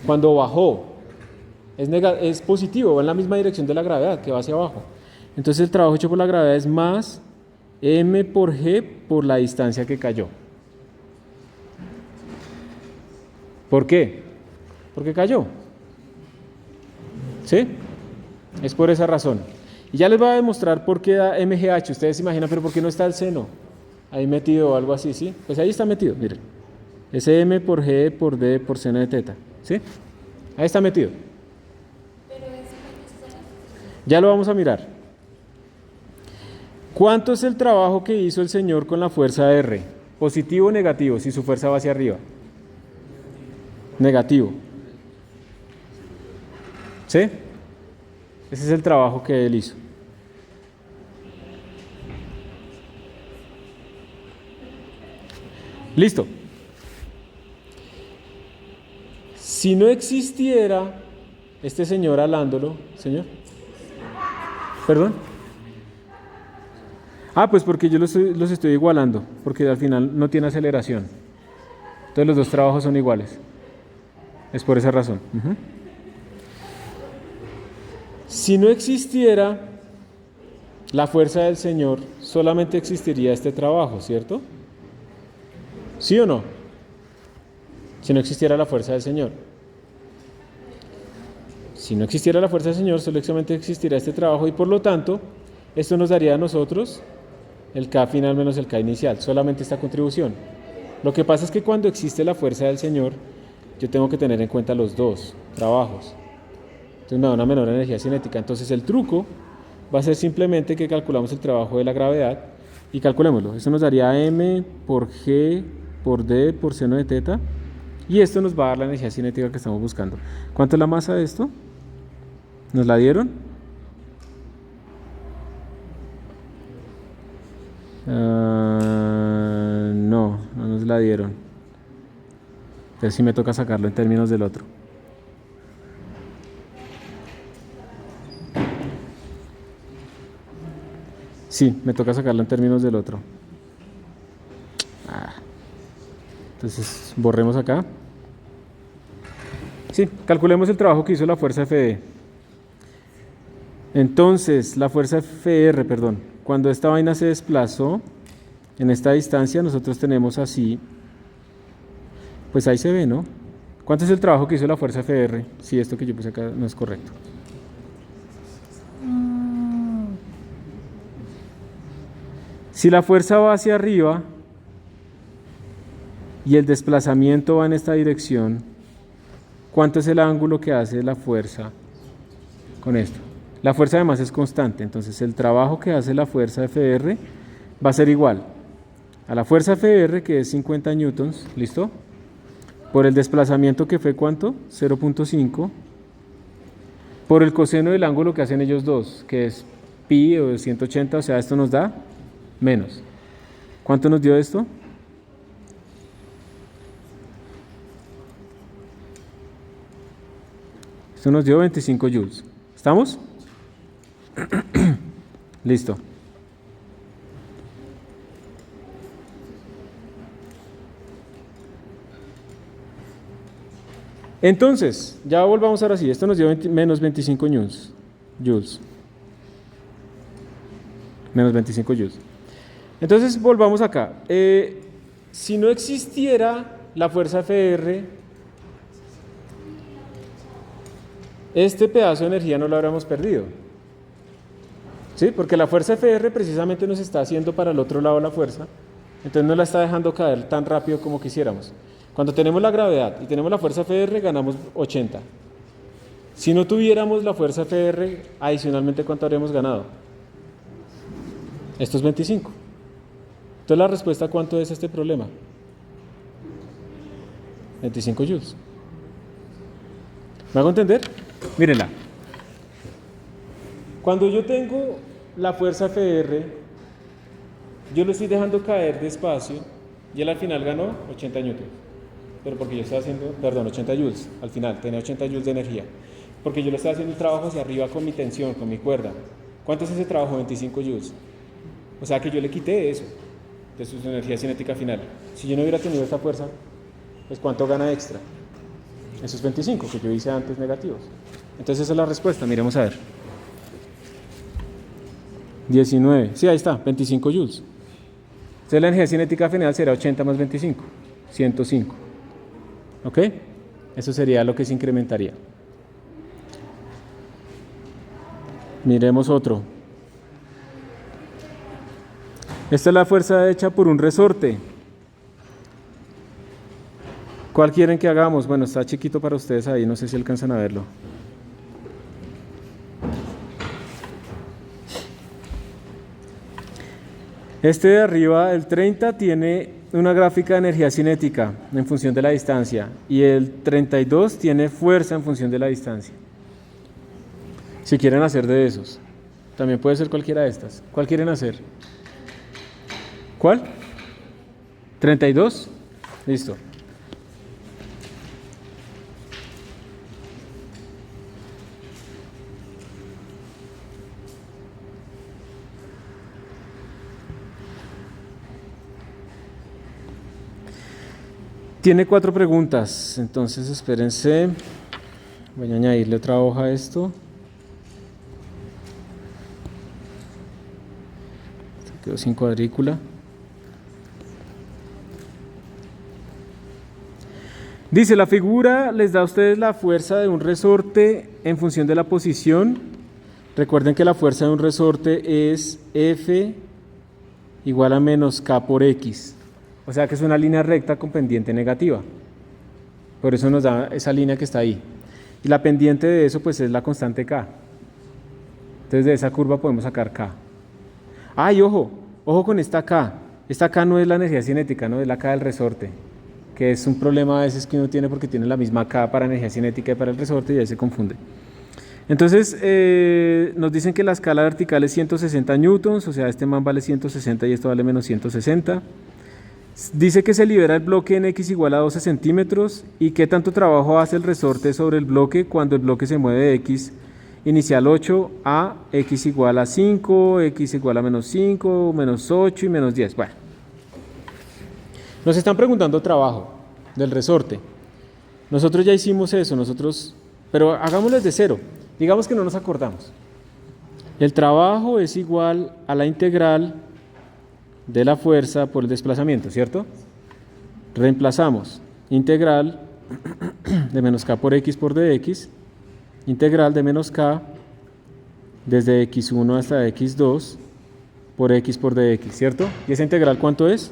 Cuando bajó, es positivo, va en la misma dirección de la gravedad, que va hacia abajo. Entonces el trabajo hecho por la gravedad es más m por g por la distancia que cayó. ¿Por qué? Porque cayó. ¿Sí? Es por esa razón. Y ya les voy a demostrar por qué da mgh. Ustedes se imaginan, pero ¿por qué no está el seno ahí metido o algo así? ¿Sí? Pues ahí está metido, miren. Es m por g por d por seno de θ. ¿Sí? Ahí está metido. Ya lo vamos a mirar. ¿Cuánto es el trabajo que hizo el señor con la fuerza R? ¿Positivo o negativo si su fuerza va hacia arriba? Negativo. ¿Sí? Ese es el trabajo que él hizo. Listo. Si no existiera este señor alándolo, señor. ¿Perdón? Pues porque yo los estoy igualando, porque al final no tiene aceleración. Entonces los dos trabajos son iguales. Es por esa razón. Si no existiera la fuerza del Señor, solamente existiría este trabajo, ¿cierto? ¿Sí o no? Si no existiera la fuerza del Señor. Si no existiera la fuerza del Señor, solamente existiría este trabajo y por lo tanto, esto nos daría a nosotros el K final menos el K inicial, solamente esta contribución. Lo que pasa es que cuando existe la fuerza del Señor, yo tengo que tener en cuenta los dos trabajos. Entonces me da una menor energía cinética. Entonces el truco va a ser simplemente que calculamos el trabajo de la gravedad y calculémoslo. Eso nos daría m por g por d por seno de θ y esto nos va a dar la energía cinética que estamos buscando. ¿Cuánto es la masa de esto? ¿Nos la dieron? No nos la dieron. Entonces sí me toca sacarlo en términos del otro. Sí, me toca sacarlo en términos del otro. Entonces borremos acá. Sí, calculemos el trabajo que hizo la fuerza FD. Entonces, la fuerza FR, cuando esta vaina se desplazó en esta distancia, nosotros tenemos así, pues ahí se ve, ¿no? ¿Cuánto es el trabajo que hizo la fuerza FR? Si esto que yo puse acá no es correcto. Si la fuerza va hacia arriba y el desplazamiento va en esta dirección, ¿cuánto es el ángulo que hace la fuerza con esto? La fuerza además es constante, entonces el trabajo que hace la fuerza FR va a ser igual a la fuerza FR, que es 50 newtons, ¿listo? Por el desplazamiento que fue ¿cuánto? 0.5, por el coseno del ángulo que hacen ellos dos, que es pi o 180, o sea, esto nos da menos. ¿Cuánto nos dio esto? Esto nos dio 25 joules. ¿Estamos? Listo. Entonces, ya volvamos ahora sí. Esto nos dio menos 25 joules. Menos 25 joules. Entonces, volvamos acá. Si no existiera la fuerza FR, este pedazo de energía no lo habríamos perdido. ¿Sí? Porque la fuerza FR precisamente nos está haciendo para el otro lado la fuerza. Entonces no la está dejando caer tan rápido como quisiéramos. Cuando tenemos la gravedad y tenemos la fuerza FR, ganamos 80. Si no tuviéramos la fuerza FR, adicionalmente, ¿cuánto habríamos ganado? Esto es 25. Entonces la respuesta, ¿cuánto es este problema? 25 joules. ¿Me hago entender? Mírenla. Cuando yo tengo la fuerza FR, yo lo estoy dejando caer despacio y él al final ganó 80 newtons. Pero porque yo estaba haciendo, perdón, 80 joules, al final, tenía 80 joules de energía. Porque yo le estaba haciendo el trabajo hacia arriba con mi tensión, con mi cuerda. ¿Cuánto es ese trabajo? 25 joules. O sea que yo le quité eso de su energía cinética final. Si yo no hubiera tenido esta fuerza, pues ¿cuánto gana extra? Esos 25 que yo hice antes negativos. Entonces esa es la respuesta, miremos a ver. 19, sí, ahí está, 25 joules. Entonces la energía cinética final será 80 más 25, 105. ¿Ok? Eso sería lo que se incrementaría. Miremos otro. Esta es la fuerza hecha por un resorte. ¿Cuál quieren que hagamos? Bueno, está chiquito para ustedes ahí, no sé si alcanzan a verlo. Este de arriba, el 30, tiene una gráfica de energía cinética en función de la distancia y el 32 tiene fuerza en función de la distancia. Si quieren hacer de esos, también puede ser cualquiera de estas. ¿Cuál quieren hacer? ¿Cuál? ¿32? Listo. Tiene 4 preguntas, entonces espérense. Voy a añadirle otra hoja a esto. Quedó sin cuadrícula. Dice, la figura les da a ustedes la fuerza de un resorte en función de la posición. Recuerden que la fuerza de un resorte es F igual a menos K por X. O sea que es una línea recta con pendiente negativa. Por eso nos da esa línea que está ahí. Y la pendiente de eso pues es la constante K. Entonces de esa curva podemos sacar K. ¡Ay, ojo! Ojo con esta K. Esta K no es la energía cinética, no es la K del resorte. Que es un problema a veces que uno tiene porque tiene la misma K para energía cinética y para el resorte y ahí se confunde. Entonces nos dicen que la escala vertical es 160 newtons, o sea este man vale 160 y esto vale menos 160. Dice que se libera el bloque en X igual a 12 centímetros y qué tanto trabajo hace el resorte sobre el bloque cuando el bloque se mueve de X inicial 8 a X igual a 5, X igual a menos 5, menos 8 y menos 10. Bueno, nos están preguntando trabajo del resorte. Nosotros ya hicimos eso, pero hagámoslo desde cero. Digamos que no nos acordamos. El trabajo es igual a la integral de la fuerza por el desplazamiento, ¿cierto? Reemplazamos integral de menos K por X por dx, integral de menos K desde X1 hasta X2 por X por dx, ¿cierto? ¿Y esa integral cuánto es?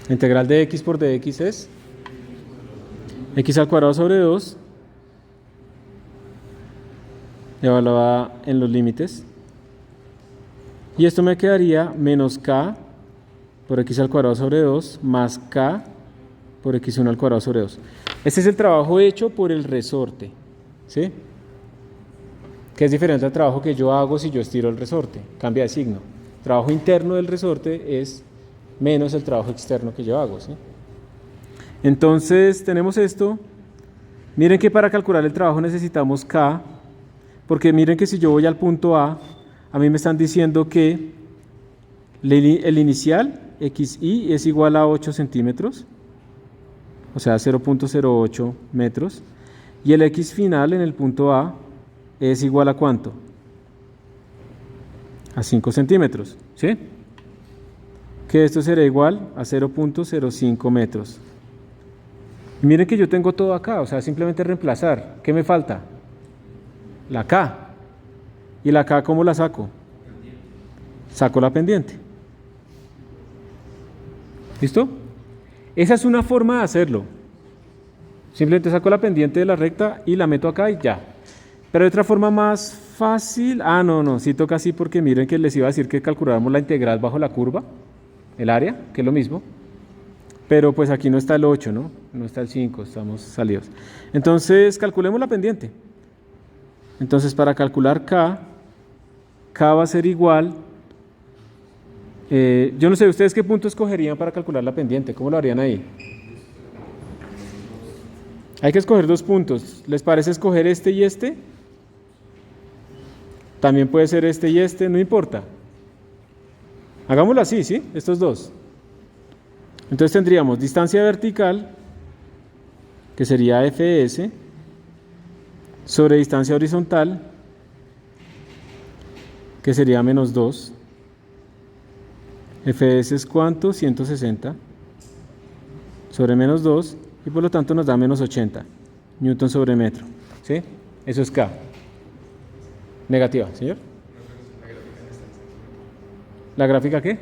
La integral de X por dx es X al cuadrado sobre 2 evaluada en los límites. Y esto me quedaría menos K por X al cuadrado sobre 2 más K por X1 al cuadrado sobre 2. Este es el trabajo hecho por el resorte, ¿sí? Que es diferente al trabajo que yo hago si yo estiro el resorte, cambia de signo. El trabajo interno del resorte es menos el trabajo externo que yo hago, ¿sí? Entonces tenemos esto. Miren que para calcular el trabajo necesitamos K, porque miren que si yo voy al punto A mí me están diciendo que el inicial, XI, es igual a 8 centímetros, o sea, 0.08 metros, y el X final en el punto A es igual a ¿cuánto? A 5 centímetros, ¿sí? Que esto será igual a 0.05 metros. Miren que yo tengo todo acá, o sea, simplemente reemplazar. ¿Qué me falta? La K. ¿Y la K cómo la saco? Saco la pendiente. ¿Listo? Esa es una forma de hacerlo. Simplemente saco la pendiente de la recta y la meto acá y ya. Pero hay otra forma más fácil. No, sí toca así porque miren que les iba a decir que calculáramos la integral bajo la curva, el área, que es lo mismo. Pero pues aquí no está el 8, ¿no? No está el 5, estamos salidos. Entonces, calculemos la pendiente. Entonces, para calcular K va a ser igual. Yo no sé, ¿ustedes qué punto escogerían para calcular la pendiente? ¿Cómo lo harían ahí? Hay que escoger 2 puntos. ¿Les parece escoger este y este? También puede ser este y este, no importa. Hagámoslo así, ¿sí? Estos 2. Entonces tendríamos distancia vertical, que sería FS, sobre distancia horizontal, que sería menos 2. FS es ¿cuánto? 160 sobre menos 2, y por lo tanto nos da menos 80 newton sobre metro, ¿sí? Eso es K. Negativa, ¿señor? ¿La gráfica qué?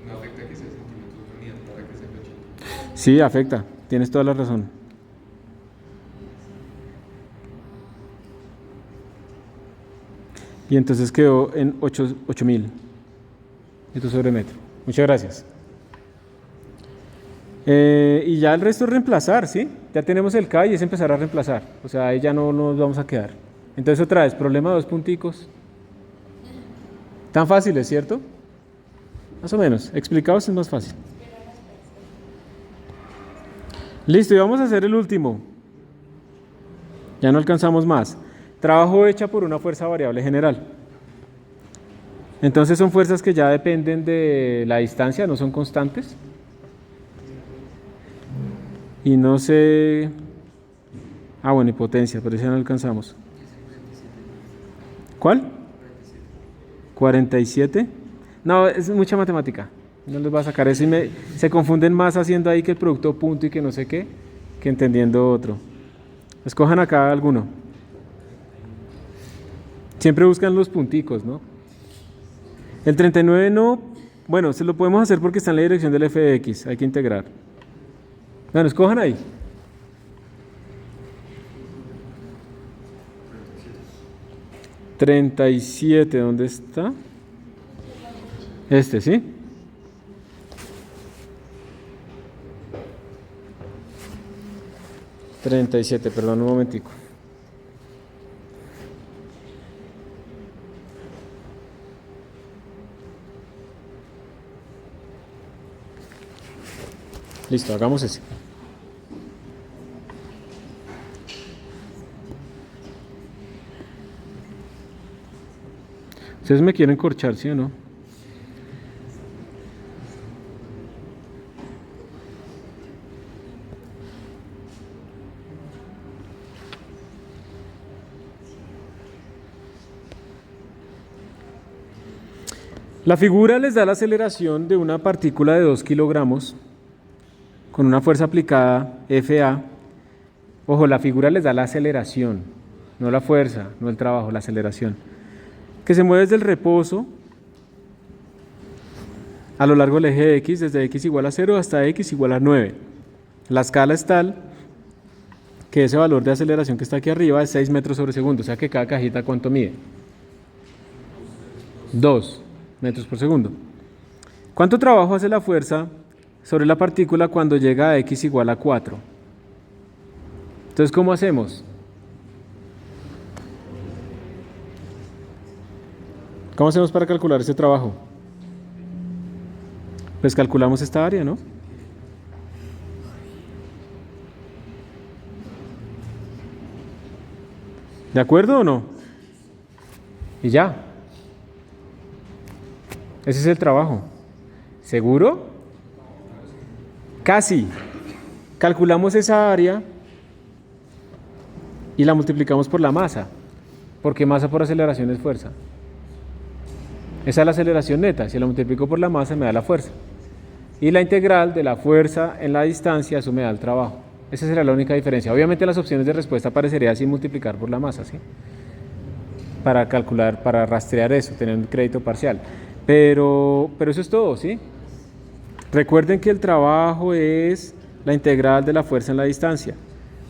No afecta que sea centímetros de unidad para que sea 80. Sí, afecta, tienes toda la razón. Y entonces quedó en 8000 metros sobre metro. Muchas gracias. Y ya el resto es reemplazar, ¿sí? Ya tenemos el K y es empezar a reemplazar. O sea, ahí ya no nos vamos a quedar. Entonces otra vez, problema de 2 punticos. Tan fáciles, ¿cierto? Más o menos. Explicados es más fácil. Listo, y vamos a hacer el último. Ya no alcanzamos más. Trabajo hecha por una fuerza variable general. Entonces son fuerzas que ya dependen de la distancia, no son constantes. Y no sé... bueno, y potencia, pero esa no alcanzamos. ¿Cuál? 47. No, es mucha matemática. No les va a sacar eso y se confunden más haciendo ahí que el producto punto y que no sé qué, que entendiendo otro. Escojan acá alguno. Siempre buscan los punticos, ¿no? El 39 no, bueno, se lo podemos hacer porque está en la dirección del f de x, hay que integrar. Bueno, escojan ahí. 37, ¿dónde está? Este, ¿sí? $37, perdón, un momentico. Listo, hagamos ese. ¿Ustedes me quieren corchar, sí o no? La figura les da la aceleración de una partícula de 2 kilogramos con una fuerza aplicada FA. Ojo, la figura les da la aceleración, no la fuerza, no el trabajo, la aceleración. Que se mueve desde el reposo a lo largo del eje de X, desde X igual a 0 hasta X igual a 9. La escala es tal que ese valor de aceleración que está aquí arriba es 6 metros sobre segundo, o sea que cada cajita ¿cuánto mide? 2 metros por segundo. ¿Cuánto trabajo hace la fuerza sobre la partícula cuando llega a X igual a 4? Entonces, ¿cómo hacemos? ¿Cómo hacemos para calcular ese trabajo? Pues calculamos esta área, ¿no? ¿De acuerdo o no? Y ya. Ese es el trabajo. ¿Seguro? Casi. Calculamos esa área y la multiplicamos por la masa, porque masa por aceleración es fuerza. Esa es la aceleración neta. Si la multiplico por la masa me da la fuerza. Y la integral de la fuerza en la distancia, eso me da el trabajo. Esa será la única diferencia. Obviamente las opciones de respuesta aparecerían sin multiplicar por la masa, ¿sí? Para calcular, para rastrear eso, tener un crédito parcial. Pero eso es todo, ¿sí? Recuerden que el trabajo es la integral de la fuerza en la distancia.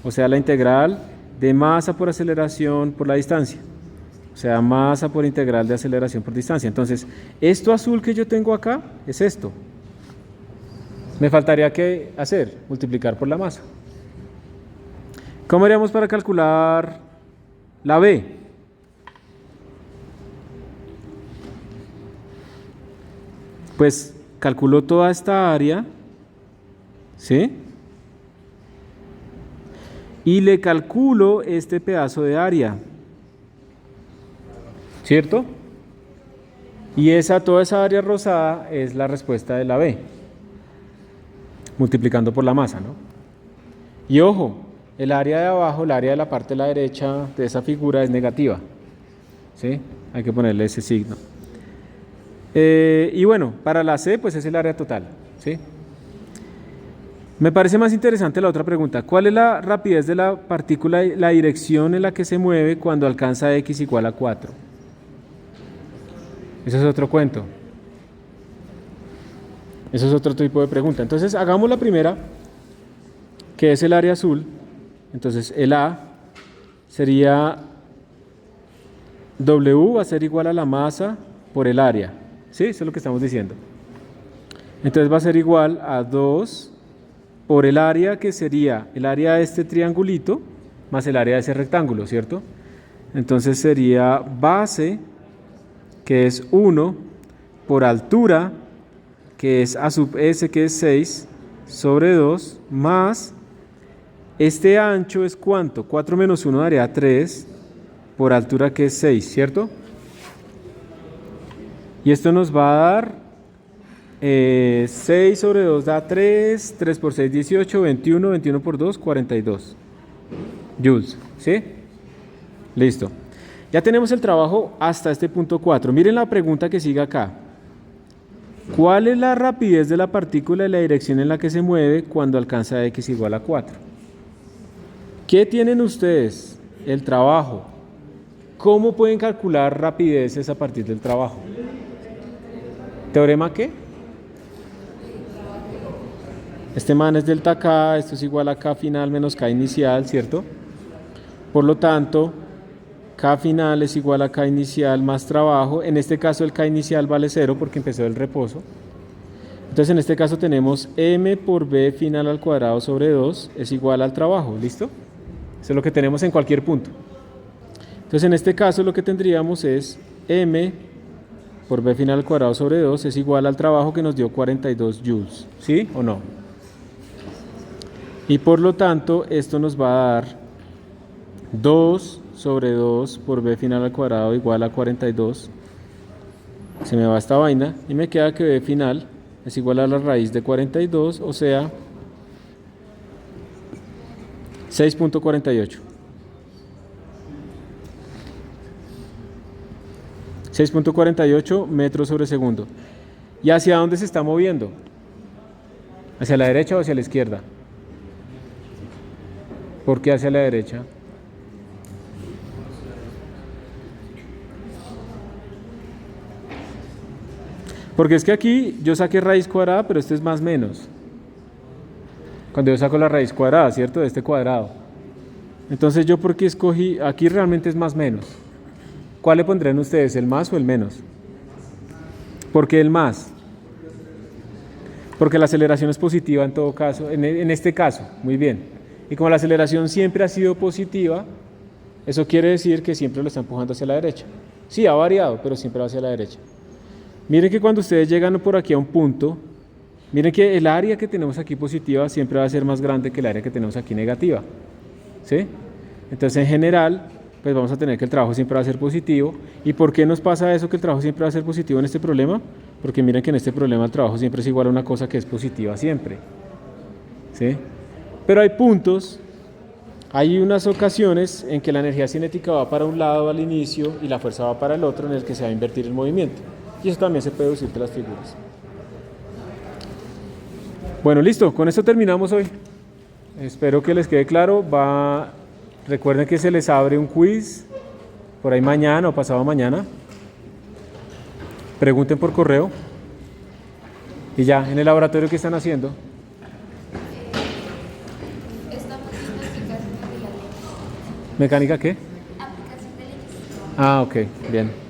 O sea, la integral de masa por aceleración por la distancia. O sea, masa por integral de aceleración por distancia. Entonces, esto azul que yo tengo acá es esto. Me faltaría ¿qué hacer? Multiplicar por la masa. ¿Cómo haríamos para calcular la B? Pues calculo toda esta área, ¿sí? Y le calculo este pedazo de área, ¿cierto? Y toda esa área rosada es la respuesta de la B, multiplicando por la masa, ¿no? Y ojo, el área de abajo, el área de la parte de la derecha de esa figura es negativa, ¿sí? Hay que ponerle ese signo. Y bueno, para la C, pues es el área total, ¿sí? Me parece más interesante la otra pregunta. ¿Cuál es la rapidez de la partícula y la dirección en la que se mueve cuando alcanza x igual a 4? Ese es otro cuento. Eso es otro tipo de pregunta. Entonces, hagamos la primera, que es el área azul. Entonces, el A sería W va a ser igual a la masa por el área. ¿Sí? Eso es lo que estamos diciendo. Entonces va a ser igual a 2 por el área, que sería el área de este triangulito más el área de ese rectángulo, ¿cierto? Entonces sería base, que es 1, por altura, que es A sub S, que es 6, sobre 2, más este ancho es ¿cuánto? 4 menos 1 daría 3, por altura, que es 6, ¿cierto? Y esto nos va a dar 6 sobre 2 da 3, 3 por 6, 18, 21, 21 por 2, 42 joules, ¿sí? Listo. Ya tenemos el trabajo hasta este punto 4. Miren la pregunta que sigue acá. ¿Cuál es la rapidez de la partícula y la dirección en la que se mueve cuando alcanza x igual a 4? ¿Qué tienen ustedes? El trabajo. ¿Cómo pueden calcular rapideces a partir del trabajo? ¿Teorema qué? Este man es delta K, esto es igual a K final menos K inicial, ¿cierto? Por lo tanto, K final es igual a K inicial más trabajo. En este caso el K inicial vale 0 porque empezó el reposo. Entonces en este caso tenemos M por B final al cuadrado sobre 2 es igual al trabajo, ¿listo? Eso es lo que tenemos en cualquier punto. Entonces en este caso lo que tendríamos es M por B final al cuadrado sobre 2 es igual al trabajo que nos dio 42 joules, ¿sí o no? Y por lo tanto esto nos va a dar 2 sobre 2 por B final al cuadrado igual a 42. Se me va esta vaina y me queda que B final es igual a la raíz de 42, o sea 6.48. 6.48 metros sobre segundo. ¿Y hacia dónde se está moviendo? ¿Hacia la derecha o hacia la izquierda? ¿Por qué hacia la derecha? Porque es que aquí yo saqué raíz cuadrada, pero esto es más menos. Cuando yo saco la raíz cuadrada, ¿cierto? De este cuadrado. Entonces yo, ¿por qué escogí? Aquí realmente es más menos. ¿Cuál le pondrían ustedes, el más o el menos? ¿Por qué el más? Porque la aceleración es positiva en todo caso, en este caso, muy bien. Y como la aceleración siempre ha sido positiva, eso quiere decir que siempre lo está empujando hacia la derecha. Sí, ha variado, pero siempre va hacia la derecha. Miren que cuando ustedes llegan por aquí a un punto, miren que el área que tenemos aquí positiva siempre va a ser más grande que el área que tenemos aquí negativa, ¿sí? Entonces en general, pues vamos a tener que el trabajo siempre va a ser positivo. ¿Y por qué nos pasa eso que el trabajo siempre va a ser positivo en este problema? Porque miren que en este problema el trabajo siempre es igual a una cosa que es positiva siempre. ¿Sí? Pero hay puntos, hay unas ocasiones en que la energía cinética va para un lado al inicio y la fuerza va para el otro, en el que se va a invertir el movimiento. Y eso también se puede deducir de las figuras. Bueno, listo, con esto terminamos hoy. Espero que les quede claro. Recuerden que se les abre un quiz por ahí mañana o pasado mañana. Pregunten por correo. Y ya, en el laboratorio, ¿qué están haciendo? Estamos viendo aplicaciones de la ley. ¿Mecánica qué? Aplicación de leyes. Ah, ok, bien.